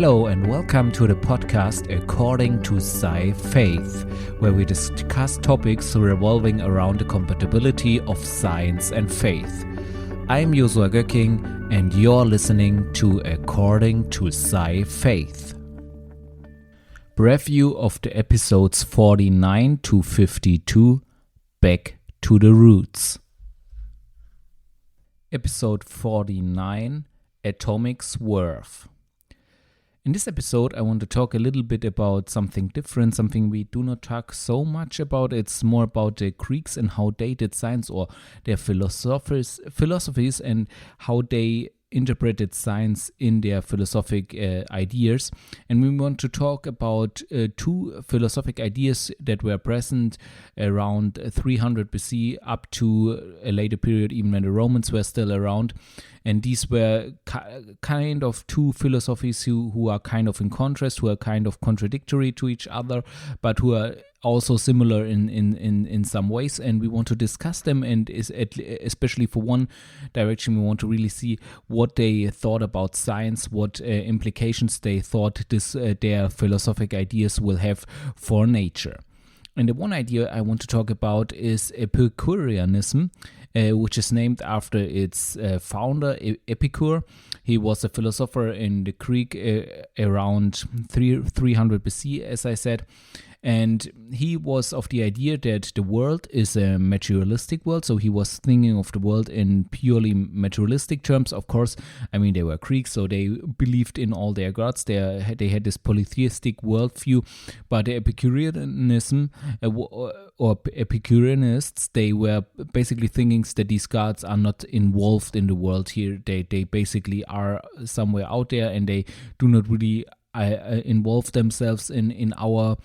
Hello and welcome to the podcast According to Sci-Faith, where we discuss topics revolving around the compatibility of science and faith. I'm Joshua Göcking and you're listening to According to Sci-Faith. Review of the episodes 49 to 52, Back to the Roots. Episode 49, Atomic Swerve. In this episode, I want to talk a little bit about something different, something we do not talk so much about. It's more about the Greeks and how they did science, or their philosophies and how they interpreted science in their philosophic ideas. And we want to talk about two philosophic ideas that were present around 300 BC up to a later period, even when the Romans were still around. And these were kind of two philosophies who are kind of in contrast, who are kind of contradictory to each other, but who are also similar in some ways. And we want to discuss them, and especially for one direction, we want to really see what they thought about science, what implications they thought their philosophic ideas will have for nature. And the one idea I want to talk about is Epicureanism, which is named after its founder, Epicure. He was a philosopher in the Greek around 300 BC, as I said. And he was of the idea that the world is a materialistic world. So he was thinking of the world in purely materialistic terms. Of course, I mean, they were Greeks, so they believed in all their gods. They had this polytheistic worldview. But the Epicureanism or Epicureanists, they were basically thinking that these gods are not involved in the world here. They basically are somewhere out there, and they do not really involve themselves in our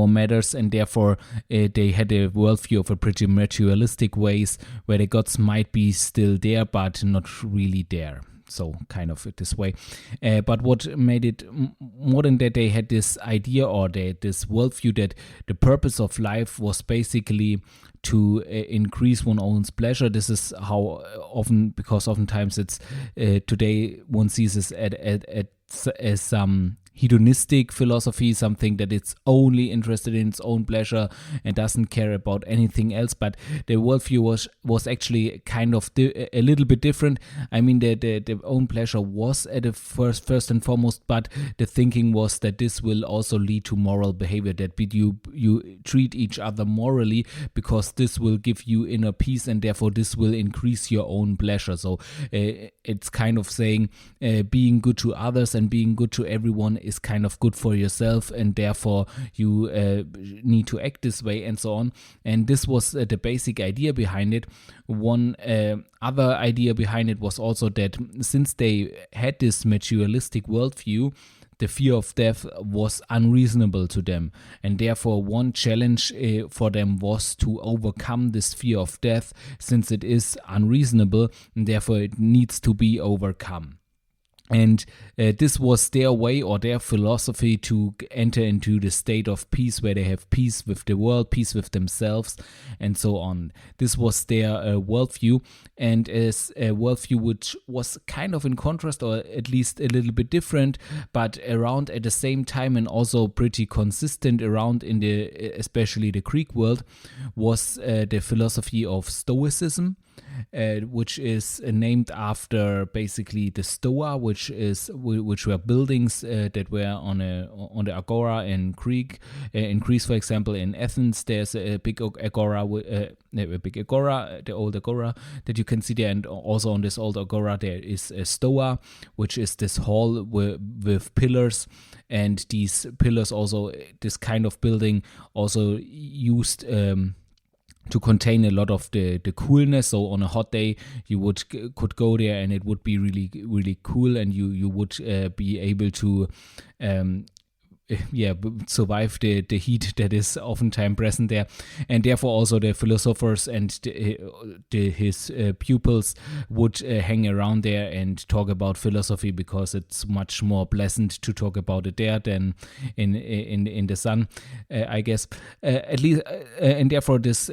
matters, and therefore they had a worldview of a pretty materialistic ways where the gods might be still there but not really there. So kind of this way. But what made it more than that, they had this idea or this worldview that the purpose of life was basically to increase one's own pleasure. This is how often, because oftentimes it's today one sees this as some hedonistic philosophy, something that it's only interested in its own pleasure and doesn't care about anything else. But the worldview was actually kind of a little bit different. I mean, the own pleasure was at the first and foremost, but the thinking was that this will also lead to moral behavior, that you treat each other morally, because this will give you inner peace, and therefore this will increase your own pleasure. So it's kind of saying being good to others and being good to everyone is kind of good for yourself, and therefore you need to act this way, and so on. And this was the basic idea behind it. One other idea behind it was also that since they had this materialistic worldview, the fear of death was unreasonable to them, and therefore one challenge for them was to overcome this fear of death, since it is unreasonable and therefore it needs to be overcome. And this was their way or their philosophy to enter into the state of peace, where they have peace with the world, peace with themselves, and so on. This was their worldview, and as a worldview which was kind of in contrast, or at least a little bit different, but around at the same time and also pretty consistent around in especially the Greek world, was the philosophy of Stoicism. Which is named after basically the Stoa, which were buildings that were on the agora in Greek. In Greece, for example, in Athens, there's a big agora, the old agora that you can see there, and also on this old agora there is a Stoa, which is this hall with pillars, and these pillars also, this kind of building also used to contain a lot of the coolness. So on a hot day, you could go there and it would be really, really cool, and you would be able to survive the heat that is oftentimes present there. And therefore also the philosophers and his pupils would hang around there and talk about philosophy, because it's much more pleasant to talk about it there than in the sun, I guess. At least, and therefore this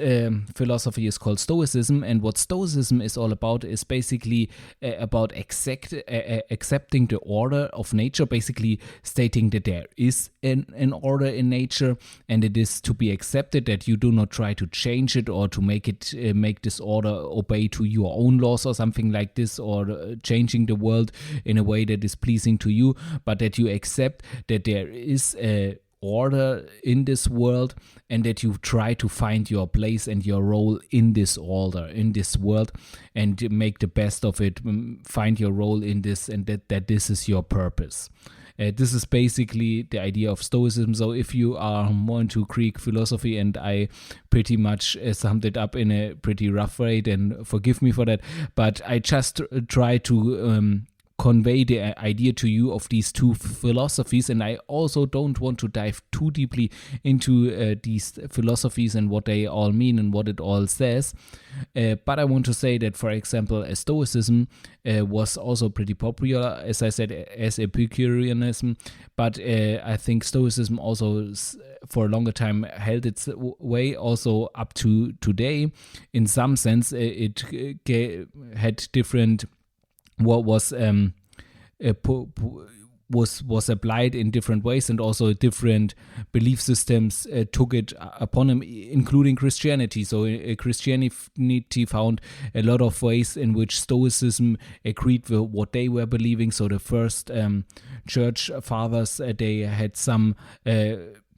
philosophy is called Stoicism. And what Stoicism is all about is basically about accepting the order of nature, basically stating that there is an order in nature, and it is to be accepted, that you do not try to change it or to make this order obey to your own laws or something like this, or changing the world in a way that is pleasing to you, but that you accept that there is a order in this world, and that you try to find your place and your role in this order, in this world, and make the best of it, find your role in this, and that this is your purpose. This is basically the idea of Stoicism. So if you are more into Greek philosophy, and I pretty much summed it up in a pretty rough way, then forgive me for that, but I just try to convey the idea to you of these two philosophies. And I also don't want to dive too deeply into these philosophies and what they all mean and what it all says, but I want to say that, for example, Stoicism was also pretty popular, as I said, as Epicureanism, but I think Stoicism also for a longer time held its way also up to today. In some sense, it had different was applied in different ways, and also different belief systems took it upon them, including Christianity. So Christianity found a lot of ways in which Stoicism agreed with what they were believing. So the first church fathers, they had some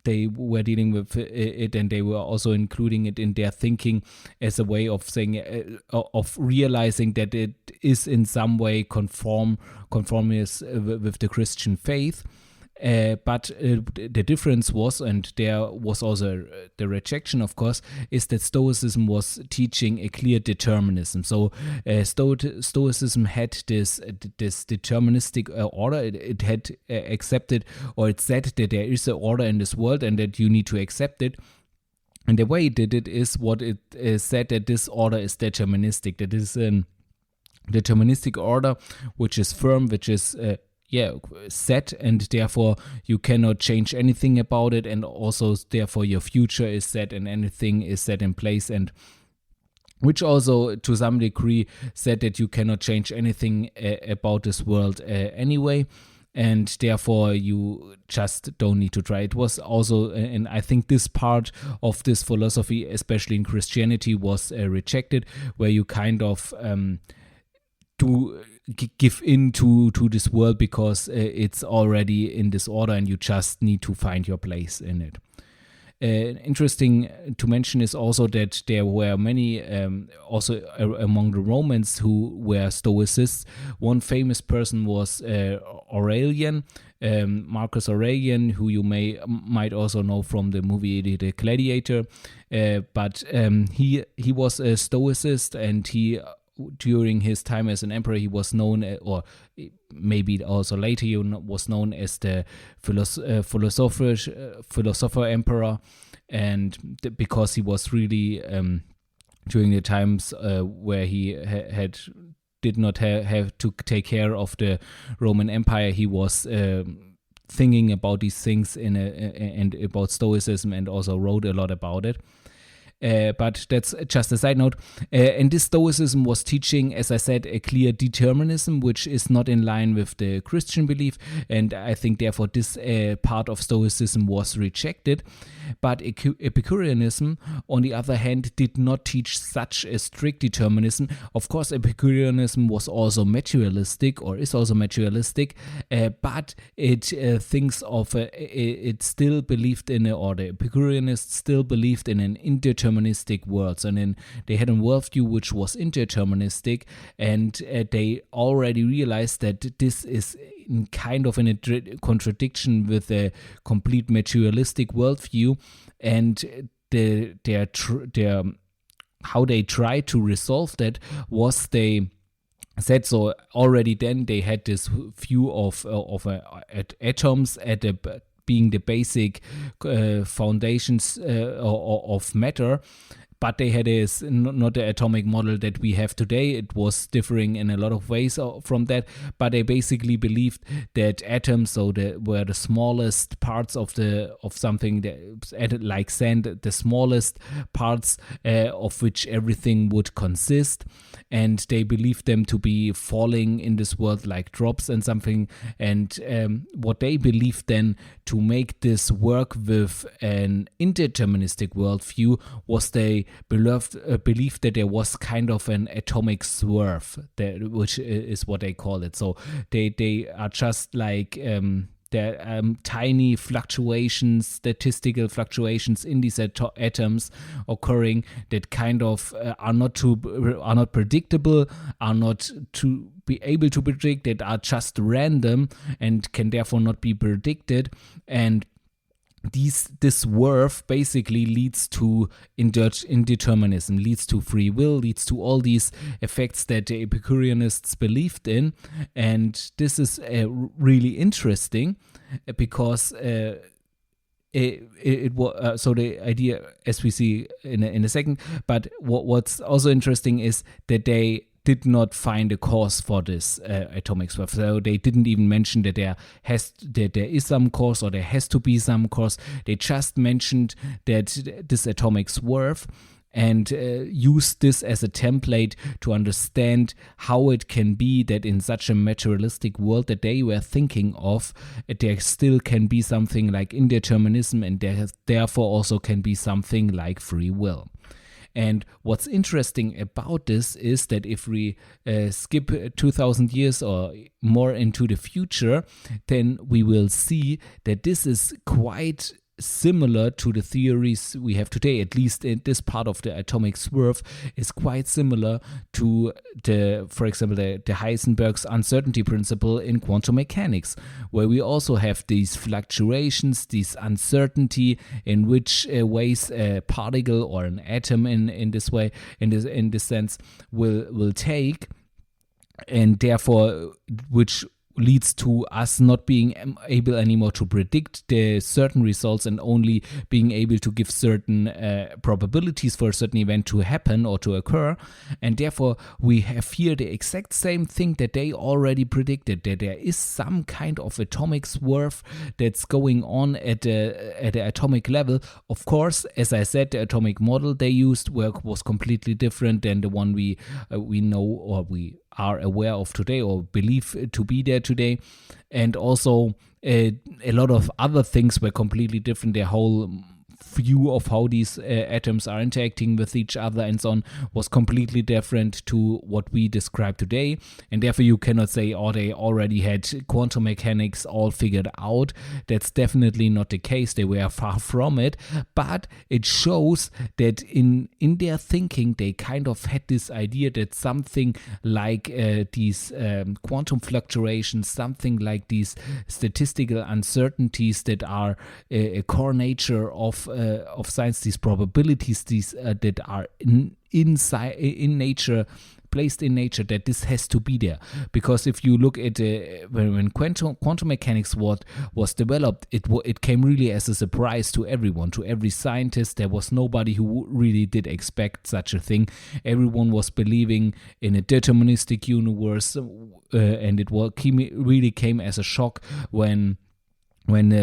they were dealing with it, and they were also including it in their thinking as a way of saying, of realizing that it is in some way conformist with the Christian faith. But the difference was, and there was also the rejection, of course, is that Stoicism was teaching a clear determinism. So Stoicism had this deterministic order. It had accepted, or it said that there is an order in this world and that you need to accept it. And the way it did it is what it said, that this order is deterministic. That is a deterministic order which is firm, which is set, and therefore you cannot change anything about it, and also therefore your future is set and anything is set in place, and which also to some degree said that you cannot change anything about this world anyway, and therefore you just don't need to try. It was also, and I think this part of this philosophy, especially in Christianity, was rejected, where you kind of give in to this world because it's already in this order, and you just need to find your place in it. Interesting to mention is also that there were many, also among the Romans, who were Stoicists. One famous person was Aurelian, Marcus Aurelian, who you might also know from the movie The Gladiator. But he was a Stoicist, and he, during his time as an emperor, he was known, or maybe also later he was known as the philosopher emperor, and because he was really during the times where he did not have to take care of the Roman Empire, he was thinking about these things and about Stoicism, and also wrote a lot about it. But that's just a side note. And this Stoicism was teaching, as I said, a clear determinism, which is not in line with the Christian belief. And I think, therefore, this part of Stoicism was rejected. But Epicureanism, on the other hand, did not teach such a strict determinism. Of course, Epicureanism was also materialistic, or is also materialistic, but it thinks of, it still believed in, or the Epicureanists still believed in an indeterministic world. And then they had a worldview which was indeterministic, and they already realized that this is kind of in a contradiction with a complete materialistic worldview, and their how they tried to resolve that was, they said, so already then they had this view of atoms at a being the basic foundations of matter. But they had not the atomic model that we have today. It was differing in a lot of ways from that. But they basically believed that atoms, were the smallest parts of something like sand, the smallest parts of which everything would consist. And they believed them to be falling in this world like drops and something. And what they believed then to make this work with an indeterministic worldview was they believed that there was kind of an atomic swerve, which is what they call it. So they are just like tiny fluctuations, statistical fluctuations in these atoms occurring that kind of are not predictable, are not to be able to predict, that are just random and can therefore not be predicted. And this swerve basically leads to indeterminism, leads to free will, leads to all these effects that the Epicureanists believed in. And this is really interesting because it was so the idea, as we see in a second. But what's also interesting is that they did not find a cause for this atomic swerve. So they didn't even mention that there is some cause or there has to be some cause. They just mentioned that this atomic swerve and used this as a template to understand how it can be that in such a materialistic world that they were thinking of, there still can be something like indeterminism, and there therefore also can be something like free will. And what's interesting about this is that if we skip 2,000 years or more into the future, then we will see that this is quite similar to the theories we have today. At least in this part of the atomic swerve is quite similar to for example, the Heisenberg's uncertainty principle in quantum mechanics, where we also have these fluctuations, this uncertainty in which ways a particle or an atom in this sense will take, and therefore which leads to us not being able anymore to predict the certain results and only being able to give certain probabilities for a certain event to happen or to occur. And therefore we have here the exact same thing that they already predicted, that there is some kind of atomic swerve that's going on at the atomic level. Of course, as I said, the atomic model they used was completely different than the one we know or we are aware of today or believe to be there today. And also a lot of other things were completely different. Their whole view of how these atoms are interacting with each other and so on was completely different to what we describe today. And therefore you cannot say, oh, they already had quantum mechanics all figured out. That's definitely not the case. They were far from it. But it shows that in their thinking, they kind of had this idea that something like these quantum fluctuations, something like these statistical uncertainties that are a core nature of science, these probabilities, these that are in nature, placed in nature, that this has to be there. Because if you look at when quantum mechanics was developed, it came really as a surprise to everyone, to every scientist. There was nobody who really did expect such a thing. Everyone was believing in a deterministic universe, and it really came as a shock when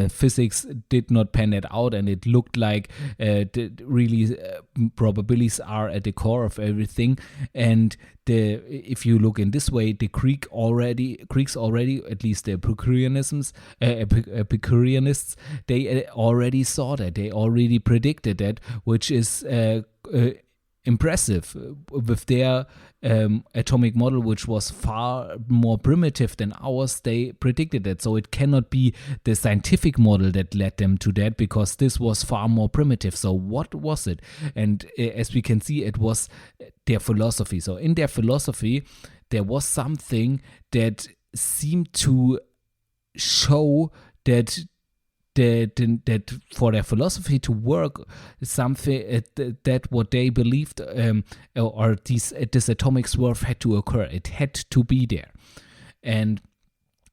physics did not pan it out, and it looked like probabilities are at the core of everything. And if you look in this way, the Greeks already, at least the Epicureanists, they already saw that, they already predicted that, which is impressive. With their atomic model, which was far more primitive than ours, they predicted that. So it cannot be the scientific model that led them to that, because this was far more primitive. So what was it? And as we can see, it was their philosophy. So in their philosophy, there was something that seemed to show that for their philosophy to work, something that what they believed or this atomic swerve had to occur. It had to be there. And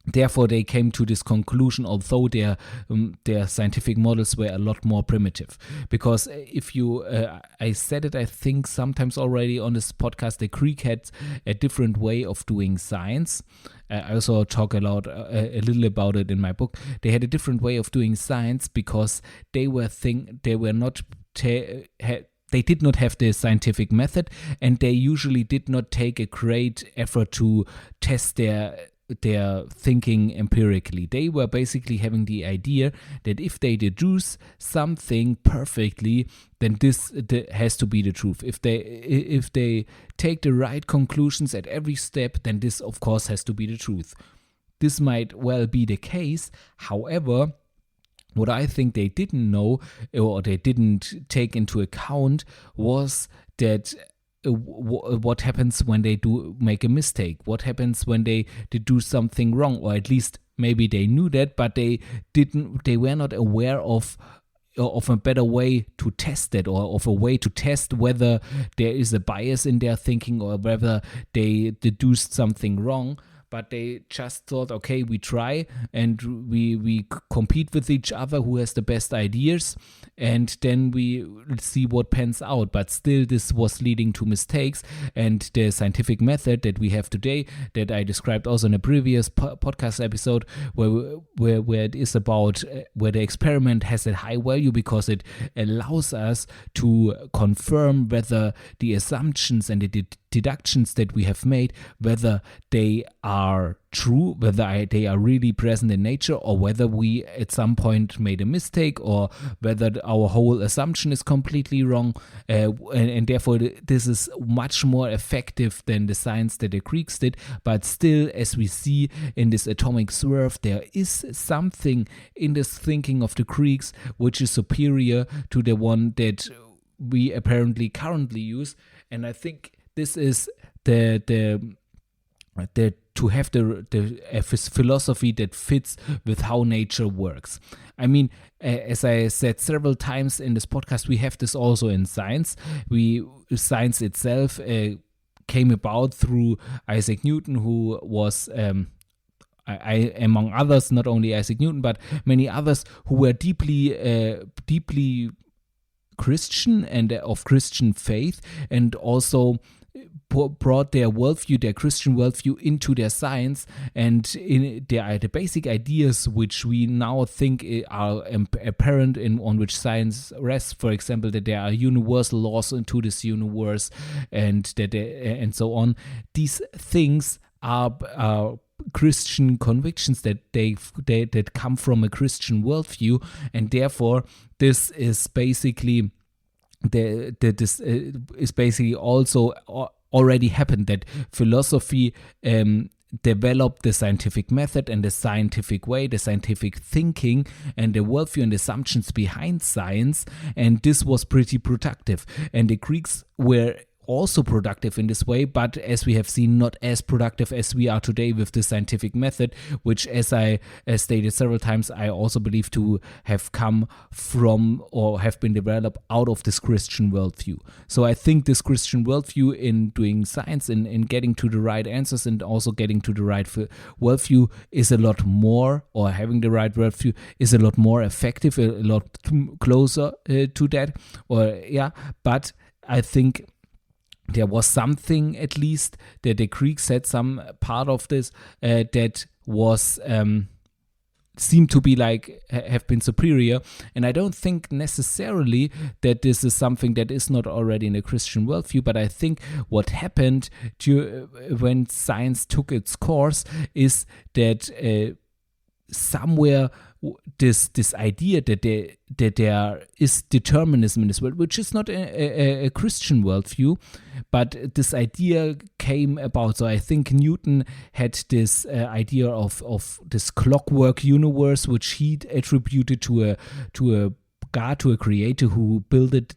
therefore they came to this conclusion, although their scientific models were a lot more primitive. Because if you I said it, I think sometimes already on this podcast, the Greek had a different way of doing science. I also talk a little about it in my book. They had a different way of doing science because they did not have the scientific method, and they usually did not take a great effort to test their thinking empirically. They were basically having the idea that if they deduce something perfectly, then this has to be the truth. If they take the right conclusions at every step, then this of course has to be the truth. This might well be the case. However, what I think they didn't know, or they didn't take into account, was that what happens when they do make a mistake? What happens when they do something wrong? Or at least maybe they knew that, but they were not aware of a better way to test it, or of a way to test whether there is a bias in their thinking or whether they deduced something wrong. But they just thought, okay, we try and we compete with each other, who has the best ideas, and then we see what pans out. But still, this was leading to mistakes, and the scientific method that we have today, that I described also in a previous podcast episode, where it is about where the experiment has a high value because it allows us to confirm whether the assumptions and the deductions that we have made, whether they are true, whether they are really present in nature, or whether we at some point made a mistake, or whether our whole assumption is completely wrong, and therefore this is much more effective than the science that the Greeks did. But still, as we see in this atomic swerve, there is something in this thinking of the Greeks which is superior to the one that we apparently currently use. And I think this is the to have a philosophy that fits with how nature works. I mean, as I said several times in this podcast, we have this also in science. Science itself came about through Isaac Newton, who was among others, not only Isaac Newton, but many others who were deeply Christian and of Christian faith, and also brought their worldview, their Christian worldview, into their science, and the basic ideas which we now think are apparent on which science rests. For example, that there are universal laws into this universe, and and so on. These things are Christian convictions that come from a Christian worldview, and therefore this is basically this is basically also already happened, that philosophy developed the scientific method and the scientific way, the scientific thinking and the worldview and assumptions behind science, and this was pretty productive. And the Greeks were also productive in this way, but as we have seen, not as productive as we are today with the scientific method, which, as I stated several times, I also believe to have come from or have been developed out of this Christian worldview. So I think this Christian worldview in doing science, in getting to the right answers and also getting to the right worldview is a lot more, or having the right worldview is a lot more effective, a lot closer to that. But I think there was something, at least, that the Greeks had some part of this that was seemed to be have been superior. And I don't think necessarily that this is something that is not already in a Christian worldview, but I think what happened when science took its course is that somewhere this idea that there is determinism in this world, which is not a Christian worldview, but this idea came about. So I think Newton had this idea of this clockwork universe, which he attributed to a God, to a creator who built it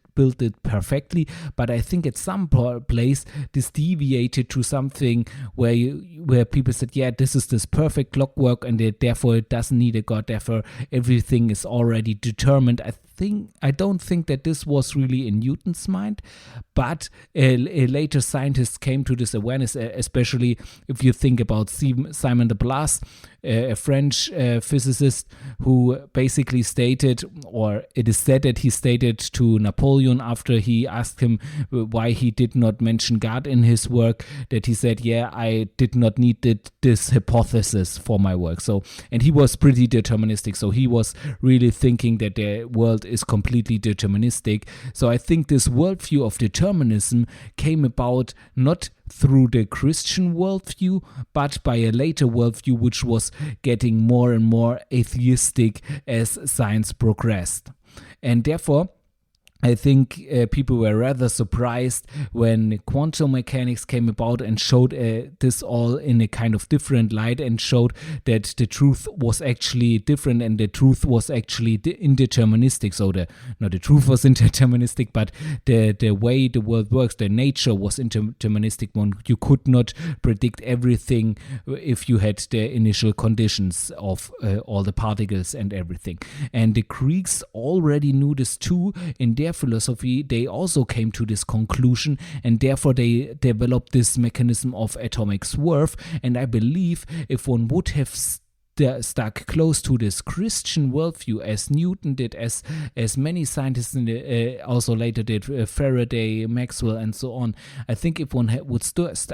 perfectly. But I think at some place this deviated to something where people said, yeah, this is this perfect clockwork, and therefore it doesn't need a God, therefore everything is already determined. don't think that this was really in Newton's mind, but later scientists came to this awareness, especially if you think about Simon de Blas, a French physicist who basically stated, or it is said that he stated to Napoleon after he asked him why he did not mention God in his work, that he said, I did not need this hypothesis for my work. So, and he was pretty deterministic, so he was really thinking that the world is completely deterministic. So I think this worldview of determinism came about not through the Christian worldview, but by a later worldview which was getting more and more atheistic as science progressed. And therefore, I think people were rather surprised when quantum mechanics came about and showed this all in a kind of different light, and showed that the truth was actually different, and the truth was actually indeterministic. So the truth was indeterministic, but the way the world works, the nature was indeterministic. You could not predict everything if you had the initial conditions of all the particles and everything. And the Greeks already knew this too in their philosophy. They also came to this conclusion, and therefore they developed this mechanism of atomic swerve. And I believe if one would have stuck close to this Christian worldview, as Newton did, as many scientists also later did, Faraday, Maxwell, and so on, I think if one would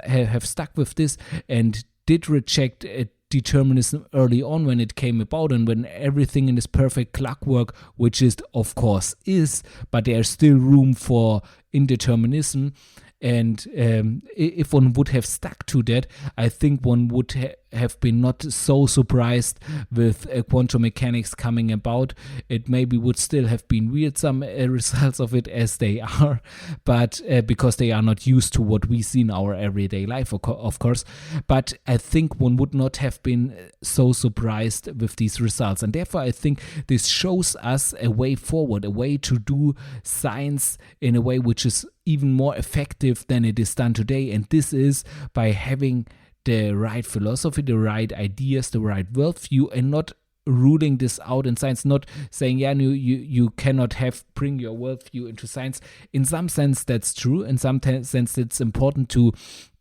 have stuck with this and did reject determinism early on when it came about, and when everything in this perfect clockwork, which is of course is, but there's still room for indeterminism. And if one would have stuck to that, I think one would have been not so surprised with quantum mechanics coming about. It maybe would still have been weird, some results of it, as they are, but because they are not used to what we see in our everyday life, of course. But I think one would not have been so surprised with these results. And therefore, I think this shows us a way forward, a way to do science in a way which is even more effective than it is done today. And this is by having the right philosophy, the right ideas, the right worldview, and not ruling this out in science, not saying, you cannot bring your worldview into science. In some sense, that's true. In some sense, it's important to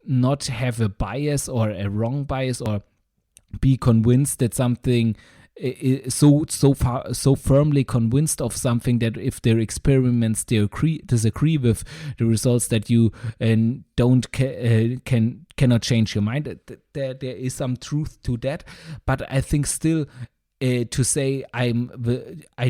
not have a bias or a wrong bias, or be convinced that something so firmly convinced of something that if their experiments disagree with the results, that you cannot change your mind. There is some truth to that, but I think still to say I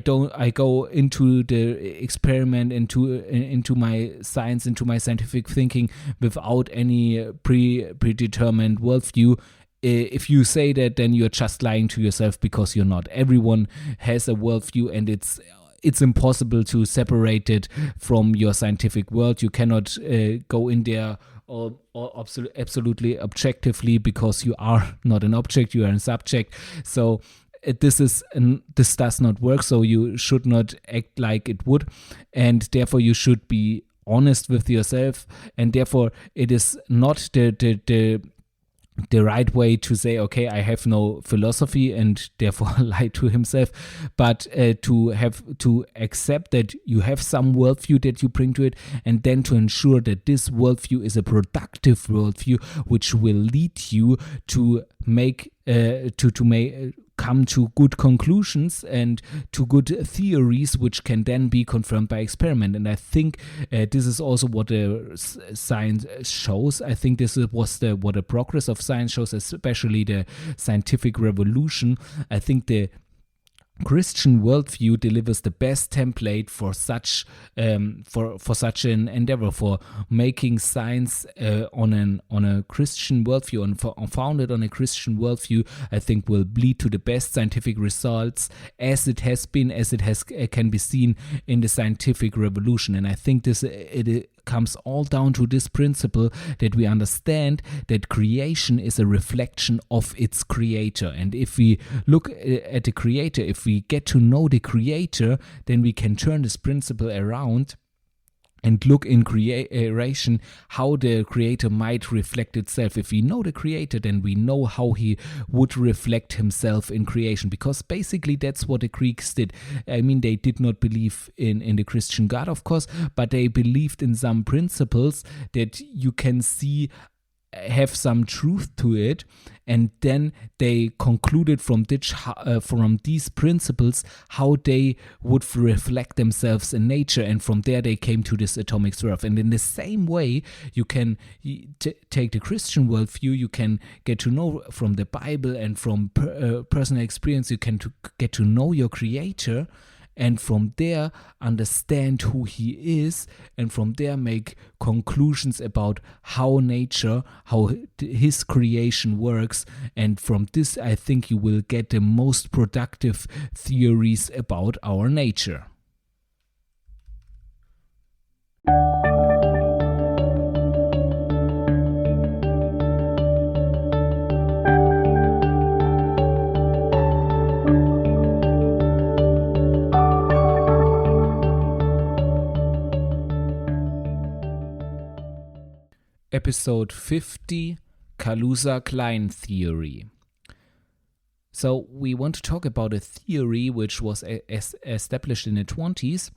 go into the experiment, into my science, into my scientific thinking without any predetermined worldview. If you say that, then you're just lying to yourself, because you're not. Everyone has a worldview, and it's impossible to separate it from your scientific world. You cannot go in there or absolutely objectively, because you are not an object, you are a subject. So this does not work. So you should not act like it would, and therefore you should be honest with yourself. And therefore it is not the right way to say, okay, I have no philosophy, and therefore lie to himself, but to accept that you have some worldview that you bring to it, and then to ensure that this worldview is a productive worldview, which will lead you to make come to good conclusions and to good theories, which can then be confirmed by experiment. And I think this is also what the science shows. I think this was what the progress of science shows, especially the scientific revolution. I think the Christian worldview delivers the best template for such an endeavor, for making science on a Christian worldview, founded on a Christian worldview. I think will lead to the best scientific results, as it can be seen in the scientific revolution. And I think it comes all down to this principle, that we understand that creation is a reflection of its creator. And if we look at the creator, if we get to know the creator, then we can turn this principle around and look in creation how the creator might reflect itself. If we know the creator, then we know how he would reflect himself in creation, because basically that's what the Greeks did. I mean, they did not believe in the Christian God, of course, but they believed in some principles that you can see have some truth to it, and then they concluded from these principles how they would reflect themselves in nature, and from there they came to this atomic swerve. And in the same way, you can take the Christian worldview, you can get to know from the Bible and from personal experience, you can get to know your creator, and from there understand who he is, and from there make conclusions about how nature, how his creation works. And from this, I think you will get the most productive theories about our nature. Episode 50, Kaluza-Klein-Theory. So we want to talk about a theory which was established in the 20s.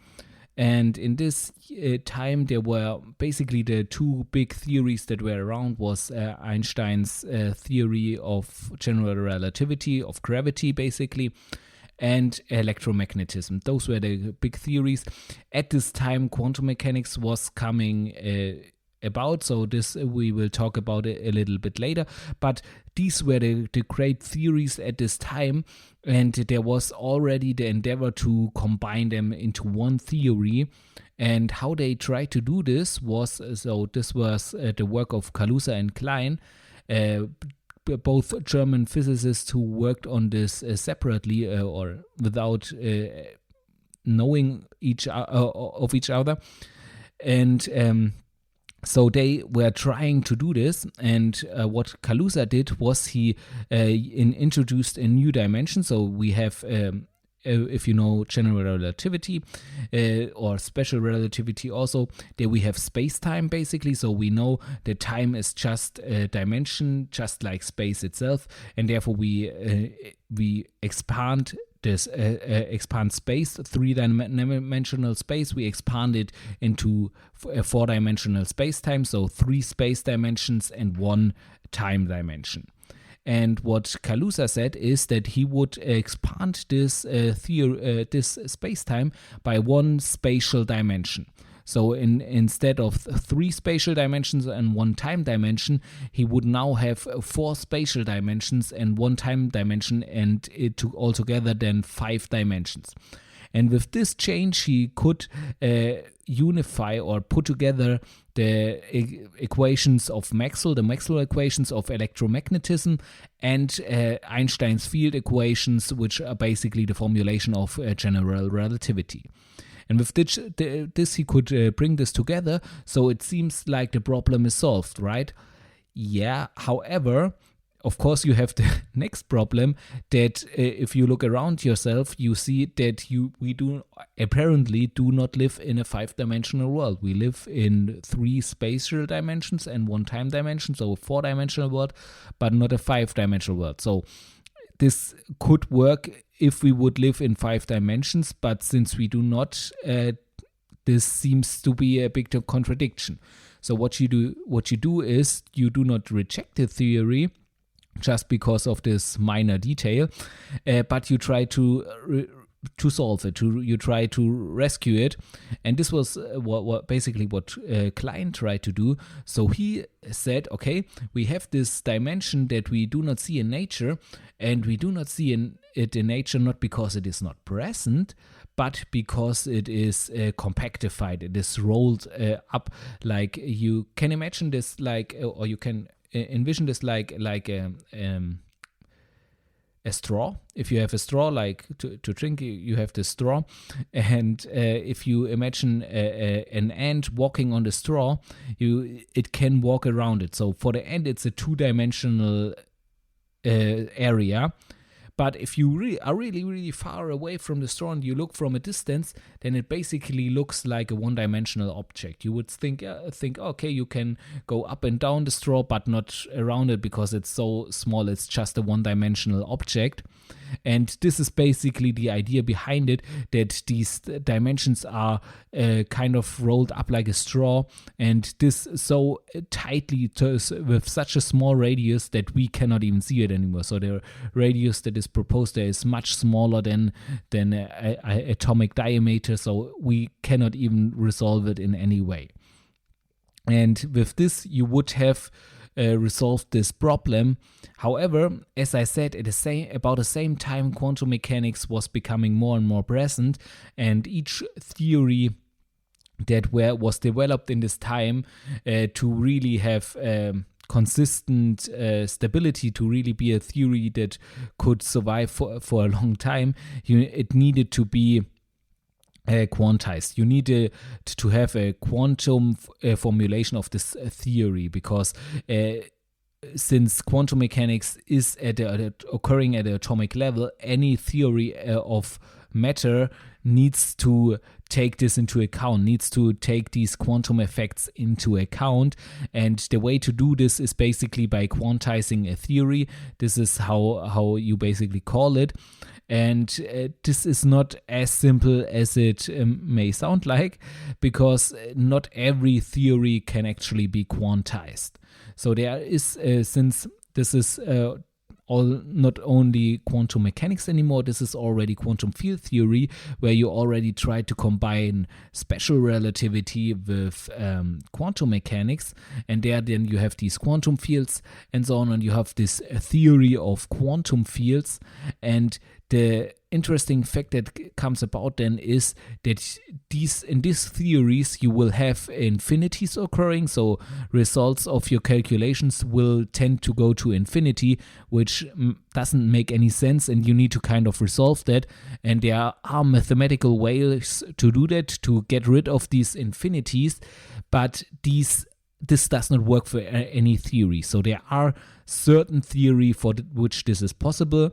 And in this time, there were basically the two big theories that were around was Einstein's theory of general relativity, of gravity basically, and electromagnetism. Those were the big theories. At this time, quantum mechanics was coming about, so this we will talk about it a little bit later, but these were the great theories at this time, and there was already the endeavor to combine them into one theory. And how they tried to do this was, the work of Kaluza and Klein, both German physicists who worked on this separately or without knowing of each other, and so they were trying to do this, and what Kaluza did was he introduced a new dimension. So we have, if you know general relativity or special relativity also, there we have space-time basically. So we know that time is just a dimension, just like space itself, and therefore we expand this expand space, three-dimensional space, we expand it into a four-dimensional space-time, so three space dimensions and one time dimension. And what Kaluza said is that he would expand this this space-time by one spatial dimension. So instead of three spatial dimensions and one time dimension, he would now have four spatial dimensions and one time dimension, and it took altogether then 5 dimensions. And with this change, he could unify or put together the equations of Maxwell, the Maxwell equations of electromagnetism, and Einstein's field equations, which are basically the formulation of general relativity. And with this he could bring this together, so it seems like the problem is solved, right? Yeah, however, of course you have the next problem that if you look around yourself, you see that we apparently do not live in a 5-dimensional world. We live in 3 spatial dimensions and 1 time dimension, so a 4-dimensional world, but not a 5-dimensional world. So this could work if we would live in 5 dimensions, but since we do not, this seems to be a big contradiction. So what you do is you do not reject the theory just because of this minor detail, but you try to solve it, you try to rescue it. And this was what Klein tried to do. So he said, okay, we have this dimension that we do not see in nature, and we do not see it in nature not because it is not present, but because it is compactified, it is rolled up. Like you can imagine this, or you can envision this like a straw. If you have a straw, like to drink, you have the straw, and if you imagine an ant walking on the straw, it can walk around it. So for the ant, it's a 2-dimensional area, But if you are really, really far away from the straw and you look from a distance, then it basically looks like a one-dimensional object. You would think, okay, you can go up and down the straw, but not around it because it's so small. It's just a one-dimensional object. And this is basically the idea behind it, that these dimensions are kind of rolled up like a straw, and this so tightly with such a small radius that we cannot even see it anymore. So the radius that is proposed there is much smaller than atomic diameter, so we cannot even resolve it in any way. And with this, you would have resolved this problem. However, as I said, about the same time, quantum mechanics was becoming more and more present, and each theory that was developed in this time to really have consistent stability, to really be a theory that could survive for a long time, it needed to be quantized. You need to have a quantum formulation of this theory, because since quantum mechanics is occurring at the atomic level, any theory of matter needs to take this into account, needs to take these quantum effects into account. And the way to do this is basically by quantizing a theory. This is how you basically call it. And this is not as simple as it may sound like, because not every theory can actually be quantized. So there is, since this is not only quantum mechanics anymore, this is already quantum field theory, where you already try to combine special relativity with quantum mechanics, and there then you have these quantum fields and so on, and you have this theory of quantum fields. And the interesting fact that comes about then is that in these theories you will have infinities occurring, so results of your calculations will tend to go to infinity, which doesn't make any sense, and you need to kind of resolve that. And there are mathematical ways to do that, to get rid of these infinities, but this does not work for any theory. So there are certain theory for which this is possible,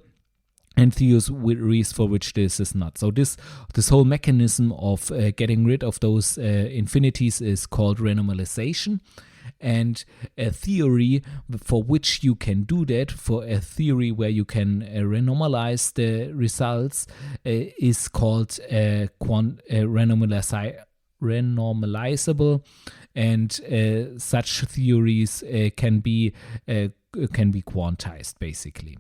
and theories for which this is not. So this whole mechanism of getting rid of those infinities is called renormalization. And a theory for which you can do that, for a theory where you can renormalize the results, is called renormalizable. And such theories can be quantized, basically.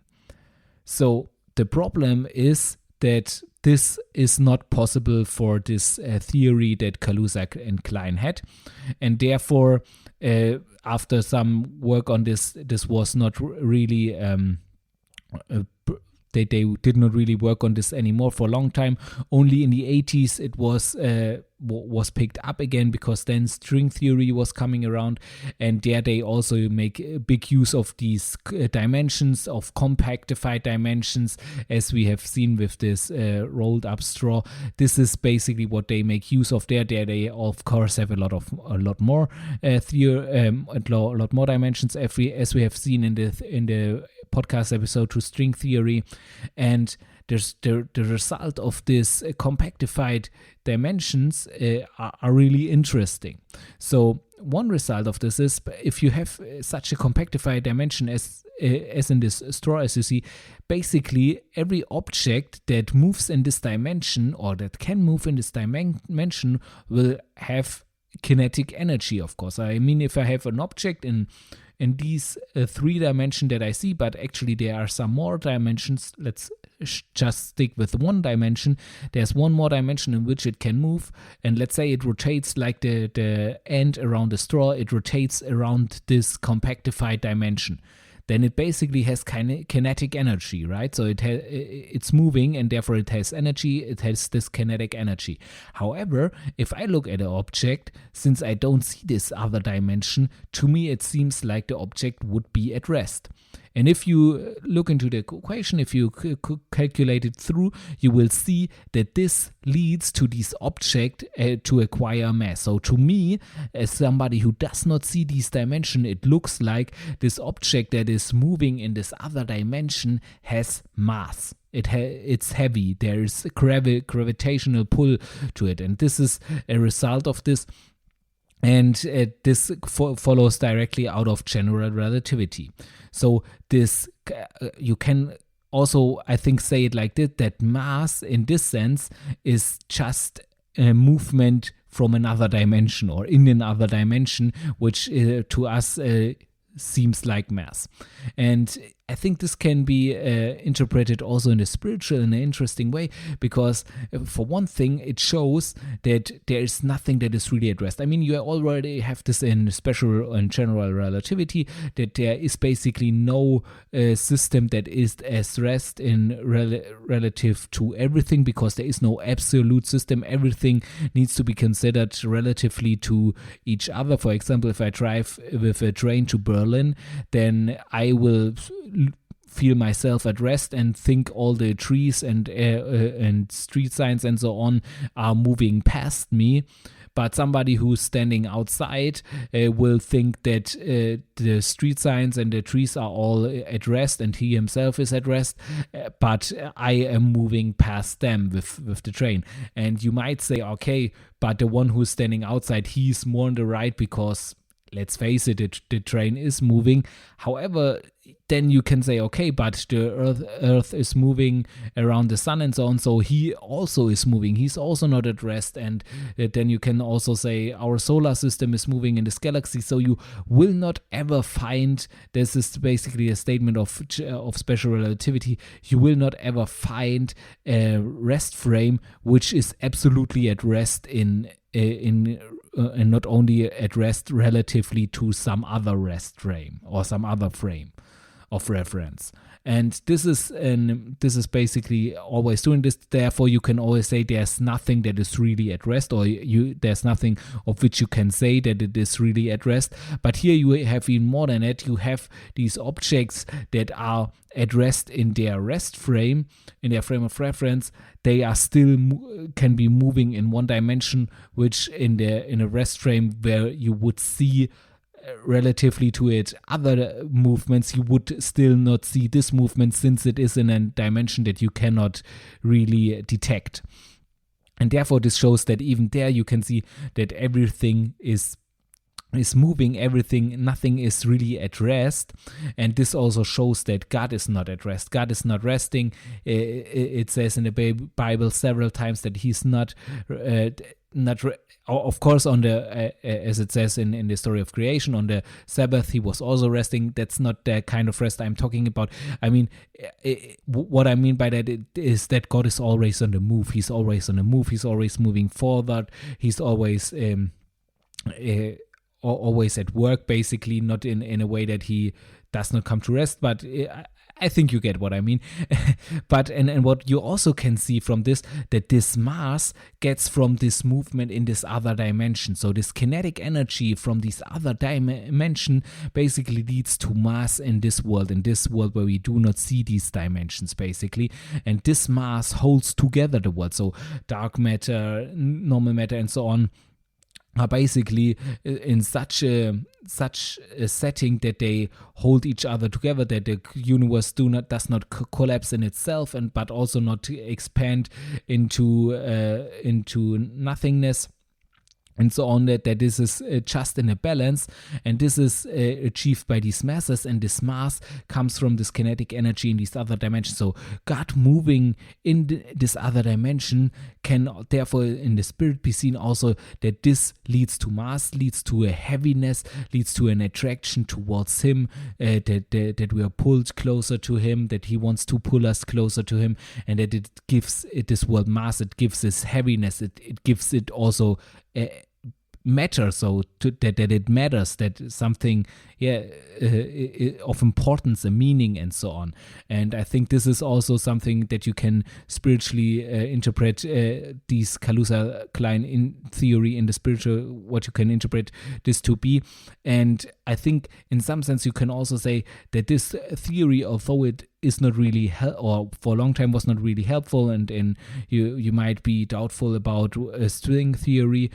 So the problem is that this is not possible for this theory that Kaluza-Klein had, and therefore, after some work on this was not really they did not really work on this anymore for a long time. Only in the 80s it was picked up again, because then string theory was coming around, and there they also make big use of these dimensions, of compactified dimensions, as we have seen with this rolled up straw. This is basically what they make use of there. There they of course have a lot more dimensions, as we have seen in the podcast episode to string theory. And there's the result of this compactified dimensions are really interesting. So one result of this is, if you have such a compactified dimension as in this straw, as you see, basically every object that moves in this dimension, or that can move in this dimension, will have kinetic energy, of course. I mean, if I have an object in these 3 dimensions that I see, but actually there are some more dimensions. Let's just stick with 1 dimension. There's 1 more dimension in which it can move, and let's say it rotates like the end around the straw. It rotates around this compactified dimension. Then it basically has kinetic energy, right? So it's moving, and therefore it has energy. It has this kinetic energy. However, if I look at an object, since I don't see this other dimension, to me it seems like the object would be at rest. And if you look into the equation, if you calculate it through, you will see that this leads to this object to acquire mass. So to me, as somebody who does not see this dimension, it looks like this object that is moving in this other dimension has mass. It's heavy. There is a gravitational pull to it, and this is a result of this. And this follows directly out of general relativity. So this you can also, I think, say it like this, that mass in this sense is just a movement from another dimension or in another dimension, which to us seems like mass. And I think this can be interpreted also in the spiritual in an interesting way, because for one thing, it shows that there is nothing that is really at rest. I mean, you already have this in special and general relativity, that there is basically no system that is at rest in relative to everything, because there is no absolute system. Everything needs to be considered relatively to each other. For example, if I drive with a train to Berlin, then I will feel myself at rest and think all the trees and street signs and so on are moving past me. But somebody who's standing outside will think that the street signs and the trees are all at rest and he himself is at rest, but I am moving past them with the train. And you might say, okay, but the one who's standing outside, he's more on the right because, let's face it, the train is moving. However, then you can say, okay, but the Earth is moving around the sun and so on, so he also is moving. He's also not at rest. And then you can also say our solar system is moving in this galaxy. So you will not ever find, this is basically a statement of special relativity, you will not ever find a rest frame which is absolutely at rest and not only at rest relatively to some other rest frame or some other frame of reference. And this is basically always doing this. Therefore, you can always say there's nothing that is really at rest, or there's nothing of which you can say that it is really at rest. But here you have even more than that. You have these objects that are at rest in their rest frame, in their frame of reference. They are still can be moving in one dimension, which in a rest frame where you would see relatively to it other movements, you would still not see this movement, since it is in a dimension that you cannot really detect. And therefore this shows that even there you can see that everything is moving, nothing is really at rest. And this also shows that God is not at rest. God is not resting. It says in the Bible several times that he's not of course, on the as it says in the story of creation, on the Sabbath he was also resting. That's not the kind of rest I'm talking about. I mean, what I mean by that is that God is always on the move. He's always on the move. He's always moving forward. He's always always at work, basically, not in a way that he does not come to rest, but I think you get what I mean. But and what you also can see from this, that this mass gets from this movement in this other dimension. So this kinetic energy from this other dimension basically leads to mass in this world where we do not see these dimensions, basically. And this mass holds together the world. So dark matter, normal matter, and so on are basically in such a setting that they hold each other together, that the universe does not collapse in itself, but also not expand into nothingness, and so on, that this is just in a balance. And this is achieved by these masses, and this mass comes from this kinetic energy in these other dimensions. So God moving in this other dimension can therefore in the spirit be seen also that this leads to mass, leads to a heaviness, leads to an attraction towards him, that we are pulled closer to him, that he wants to pull us closer to him, and that it gives this world mass, it gives this heaviness, it gives it also matter, that it matters, that something of importance, a meaning, and so on. And I think this is also something that you can spiritually interpret these Kaluza-Klein-Theory in the spiritual, what you can interpret this to be. And I think in some sense you can also say that this theory, although it is not really or for a long time was not really helpful, and you might be doubtful about string theory,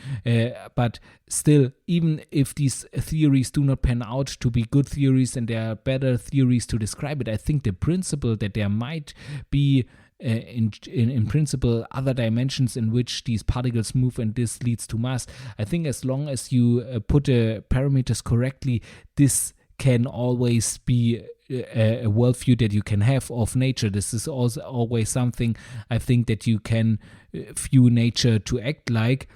but still, even if these theories do not pan out to be good theories and there are better theories to describe it, I think the principle that there might be in principle other dimensions in which these particles move and this leads to mass, I think as long as you put the parameters correctly, this can always be a worldview that you can have of nature. This is also always something I think that you can view nature to act like.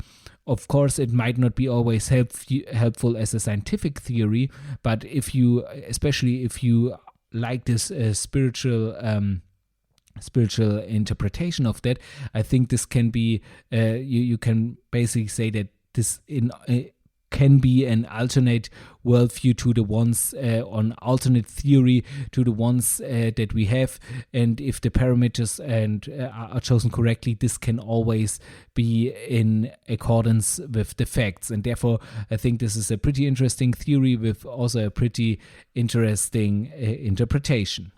Of course, it might not be always helpful as a scientific theory, but especially if you like this spiritual interpretation of that, I think this can be you can basically say that this can be an alternate worldview to the ones on alternate theory to the ones that we have. And if the parameters are chosen correctly, this can always be in accordance with the facts. And therefore, I think this is a pretty interesting theory with also a pretty interesting interpretation.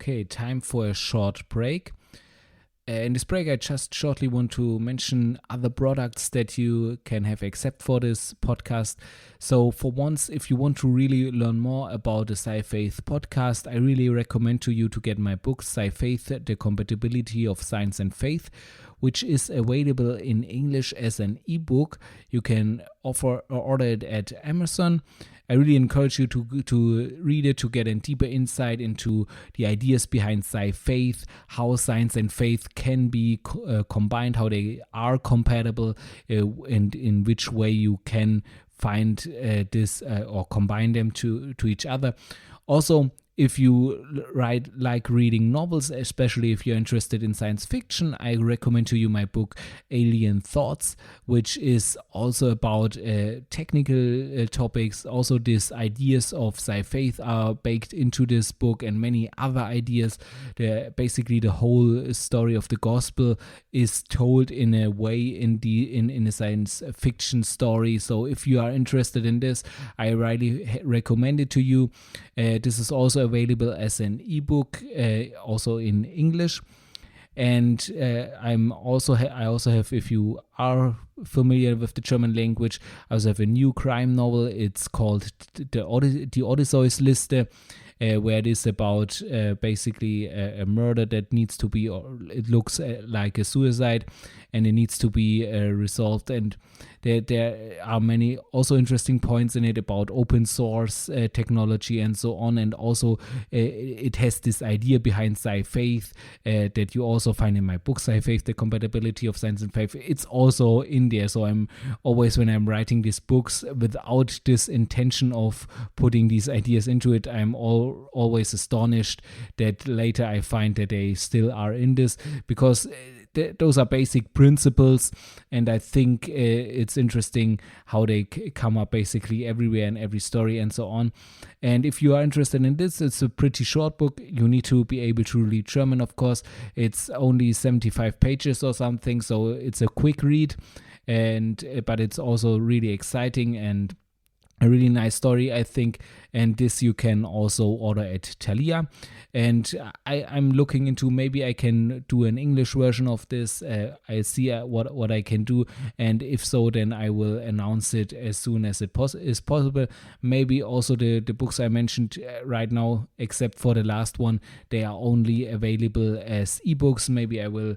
Okay, time for a short break. In this break, I just shortly want to mention other products that you can have except for this podcast. So for once, if you want to really learn more about the Sci-Faith podcast, I really recommend to you to get my book, Sci-Faith, The Compatibility of Science and Faith, which is available in English as an ebook. You can order it at Amazon. I really encourage you to read it to get a deeper insight into the ideas behind Sci-Faith, how science and faith can be combined, how they are compatible, and in which way you can find this or combine them to each other. Also, if you like reading novels, especially if you're interested in science fiction, I recommend to you my book Alien Thoughts, which is also about technical topics. Also, these ideas of Sci-Faith are baked into this book and many other ideas. Basically, the whole story of the gospel is told in a way in a science fiction story. So if you are interested in this, I really recommend it to you. This is also available as an ebook, also in English. And I also have, if you are familiar with the German language, I also have a new crime novel. It's called the Odysseus-Liste, where it is about basically a murder that needs to be, or it looks like a suicide, and it needs to be resolved. And there are many also interesting points in it about open source technology and so on. And also it has this idea behind Sci-Faith that you also find in my book, Sci-Faith, The Compatibility of Science and Faith. It's also in there. So I'm always, when I'm writing these books without this intention of putting these ideas into it, I'm always astonished that later I find that they still are in this, because those are basic principles, and I think it's interesting how they come up basically everywhere in every story and so on. And if you are interested in this, it's a pretty short book. You need to be able to read German, of course. It's only 75 pages or something, so it's a quick read, but it's also really exciting and a really nice story, I think. And this you can also order at Thalia. And I'm looking into, maybe I can do an English version of this. I see what I can do. And if so, then I will announce it as soon as it is possible. Maybe also the books I mentioned right now, except for the last one, they are only available as ebooks. Maybe I will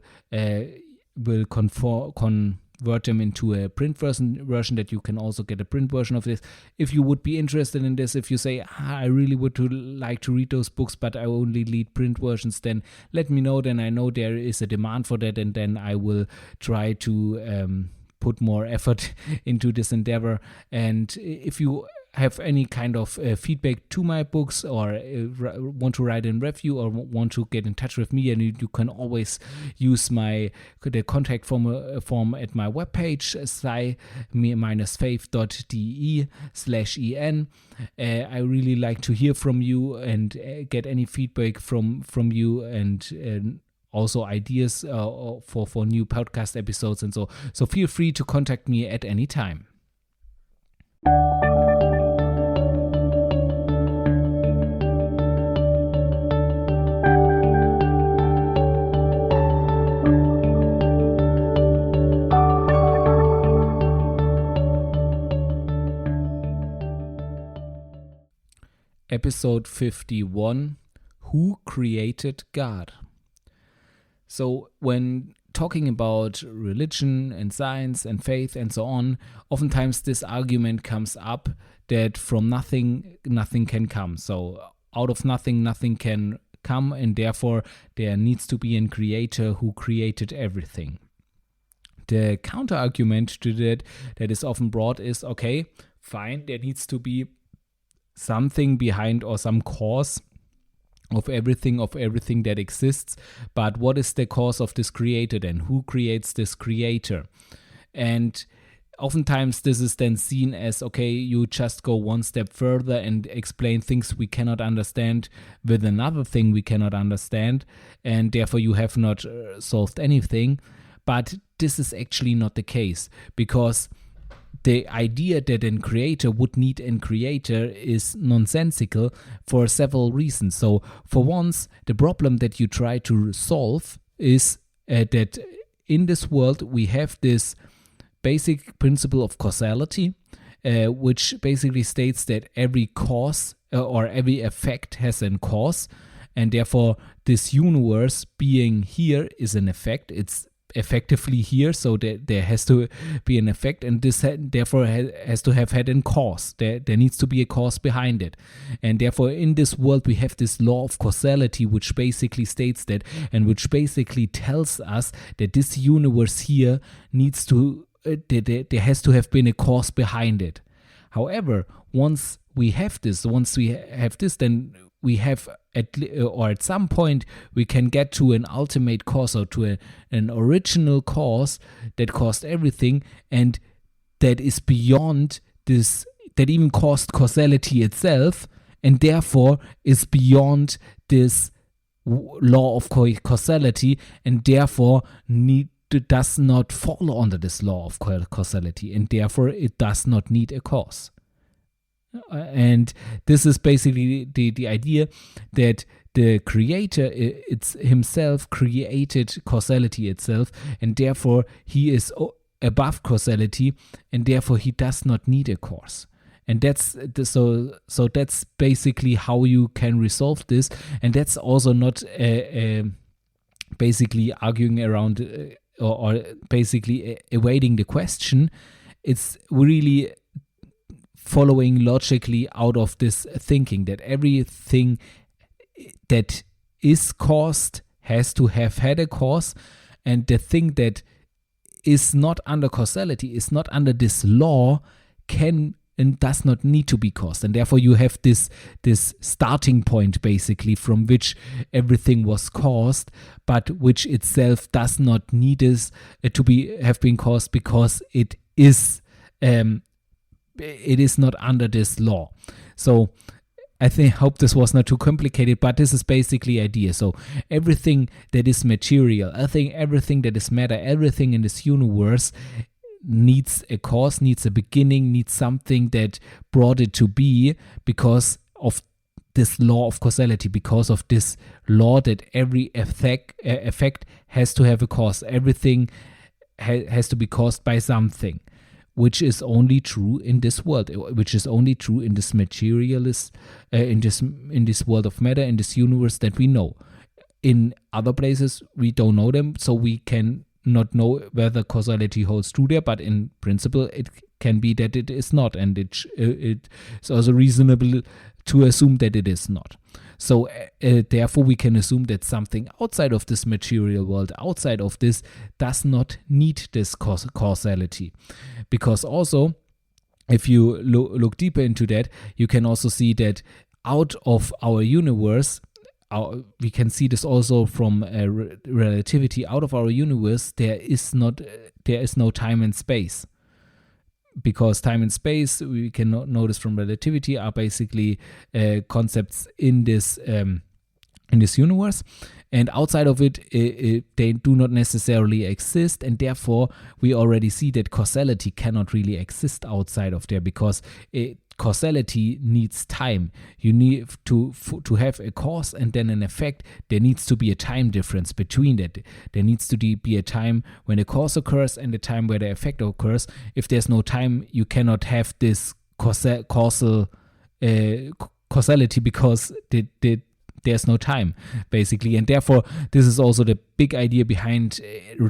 convert them into a print version that you can also get a print version of this. If you would be interested in this, if you say, I really would like to read those books, but I only read print versions, then let me know. Then I know there is a demand for that, and then I will try to put more effort into this endeavor. And if you have any kind of feedback to my books, or want to write a review, or want to get in touch with me, and you can always use the contact form at my webpage, sci-faith.de/en. I really like to hear from you and get any feedback from you, and also ideas for new podcast episodes, and so feel free to contact me at any time. Episode 51, Who Created God? So when talking about religion and science and faith and so on, oftentimes this argument comes up that from nothing can come. So out of nothing can come, and therefore there needs to be a creator who created everything. The counter argument to that is often brought is, okay, fine, there needs to be something behind, or some cause of everything that exists, but what is the cause of this creator then? Who creates this creator? And oftentimes this is then seen as, okay, you just go one step further and explain things we cannot understand with another thing we cannot understand, and therefore you have not solved anything. But this is actually not the case, because the idea that a creator would need a creator is nonsensical for several reasons. So for once, the problem that you try to solve is that in this world we have this basic principle of causality, which basically states that every cause or every effect has a cause, and therefore this universe being here is an effect. It's effectively here, so there has to be an effect, and this therefore has to have had a cause. There needs to be a cause behind it, and therefore in this world we have this law of causality, which basically states that, and which basically tells us that this universe here needs to there has to have been a cause behind it. However, once we have this, then we have at some point we can get to an ultimate cause, or to an original cause that caused everything, and that is beyond this, that even caused causality itself, and therefore is beyond this law of causality, and therefore does not fall under this law of causality, and therefore it does not need a cause. And this is basically the idea that the creator himself created causality itself, and therefore he is above causality, and therefore he does not need a cause. And that's so that's basically how you can resolve this, and that's also not basically arguing around or basically evading the question. It's really following logically out of this thinking that everything that is caused has to have had a cause, and the thing that is not under causality, is not under this law, can and does not need to be caused, and therefore you have this starting point basically from which everything was caused, but which itself does not need this to have been caused, because it is not under this law. So I hope this was not too complicated, but this is basically the idea. So everything that is material, everything that is matter, everything in this universe needs a cause, needs a beginning, needs something that brought it to be, because of this law of causality, because of this law that every effect has to have a cause. Everything has to be caused by something, which is only true in this world, which is only true in this materialist, in this world of matter, in this universe that we know. In other places, we don't know them, so we can not know whether causality holds true there, but in principle it can be that it is not, and it's also reasonable to assume that it is not. So therefore we can assume that something outside of this material world, outside of this, does not need this causality. Because also, if you look deeper into that, you can also see that out of our universe, we can see this also from relativity, out of our universe there is no time and space. Because time and space, we can notice from relativity, are basically concepts in this universe, and outside of it, they do not necessarily exist, and therefore we already see that causality cannot really exist outside of there, because causality needs time. You need to have a cause and then an effect. There needs to be a time difference between that. There needs to be a time when the cause occurs and the time where the effect occurs. If there's no time, you cannot have this causality, because there's no time, basically. And therefore, this is also the big idea behind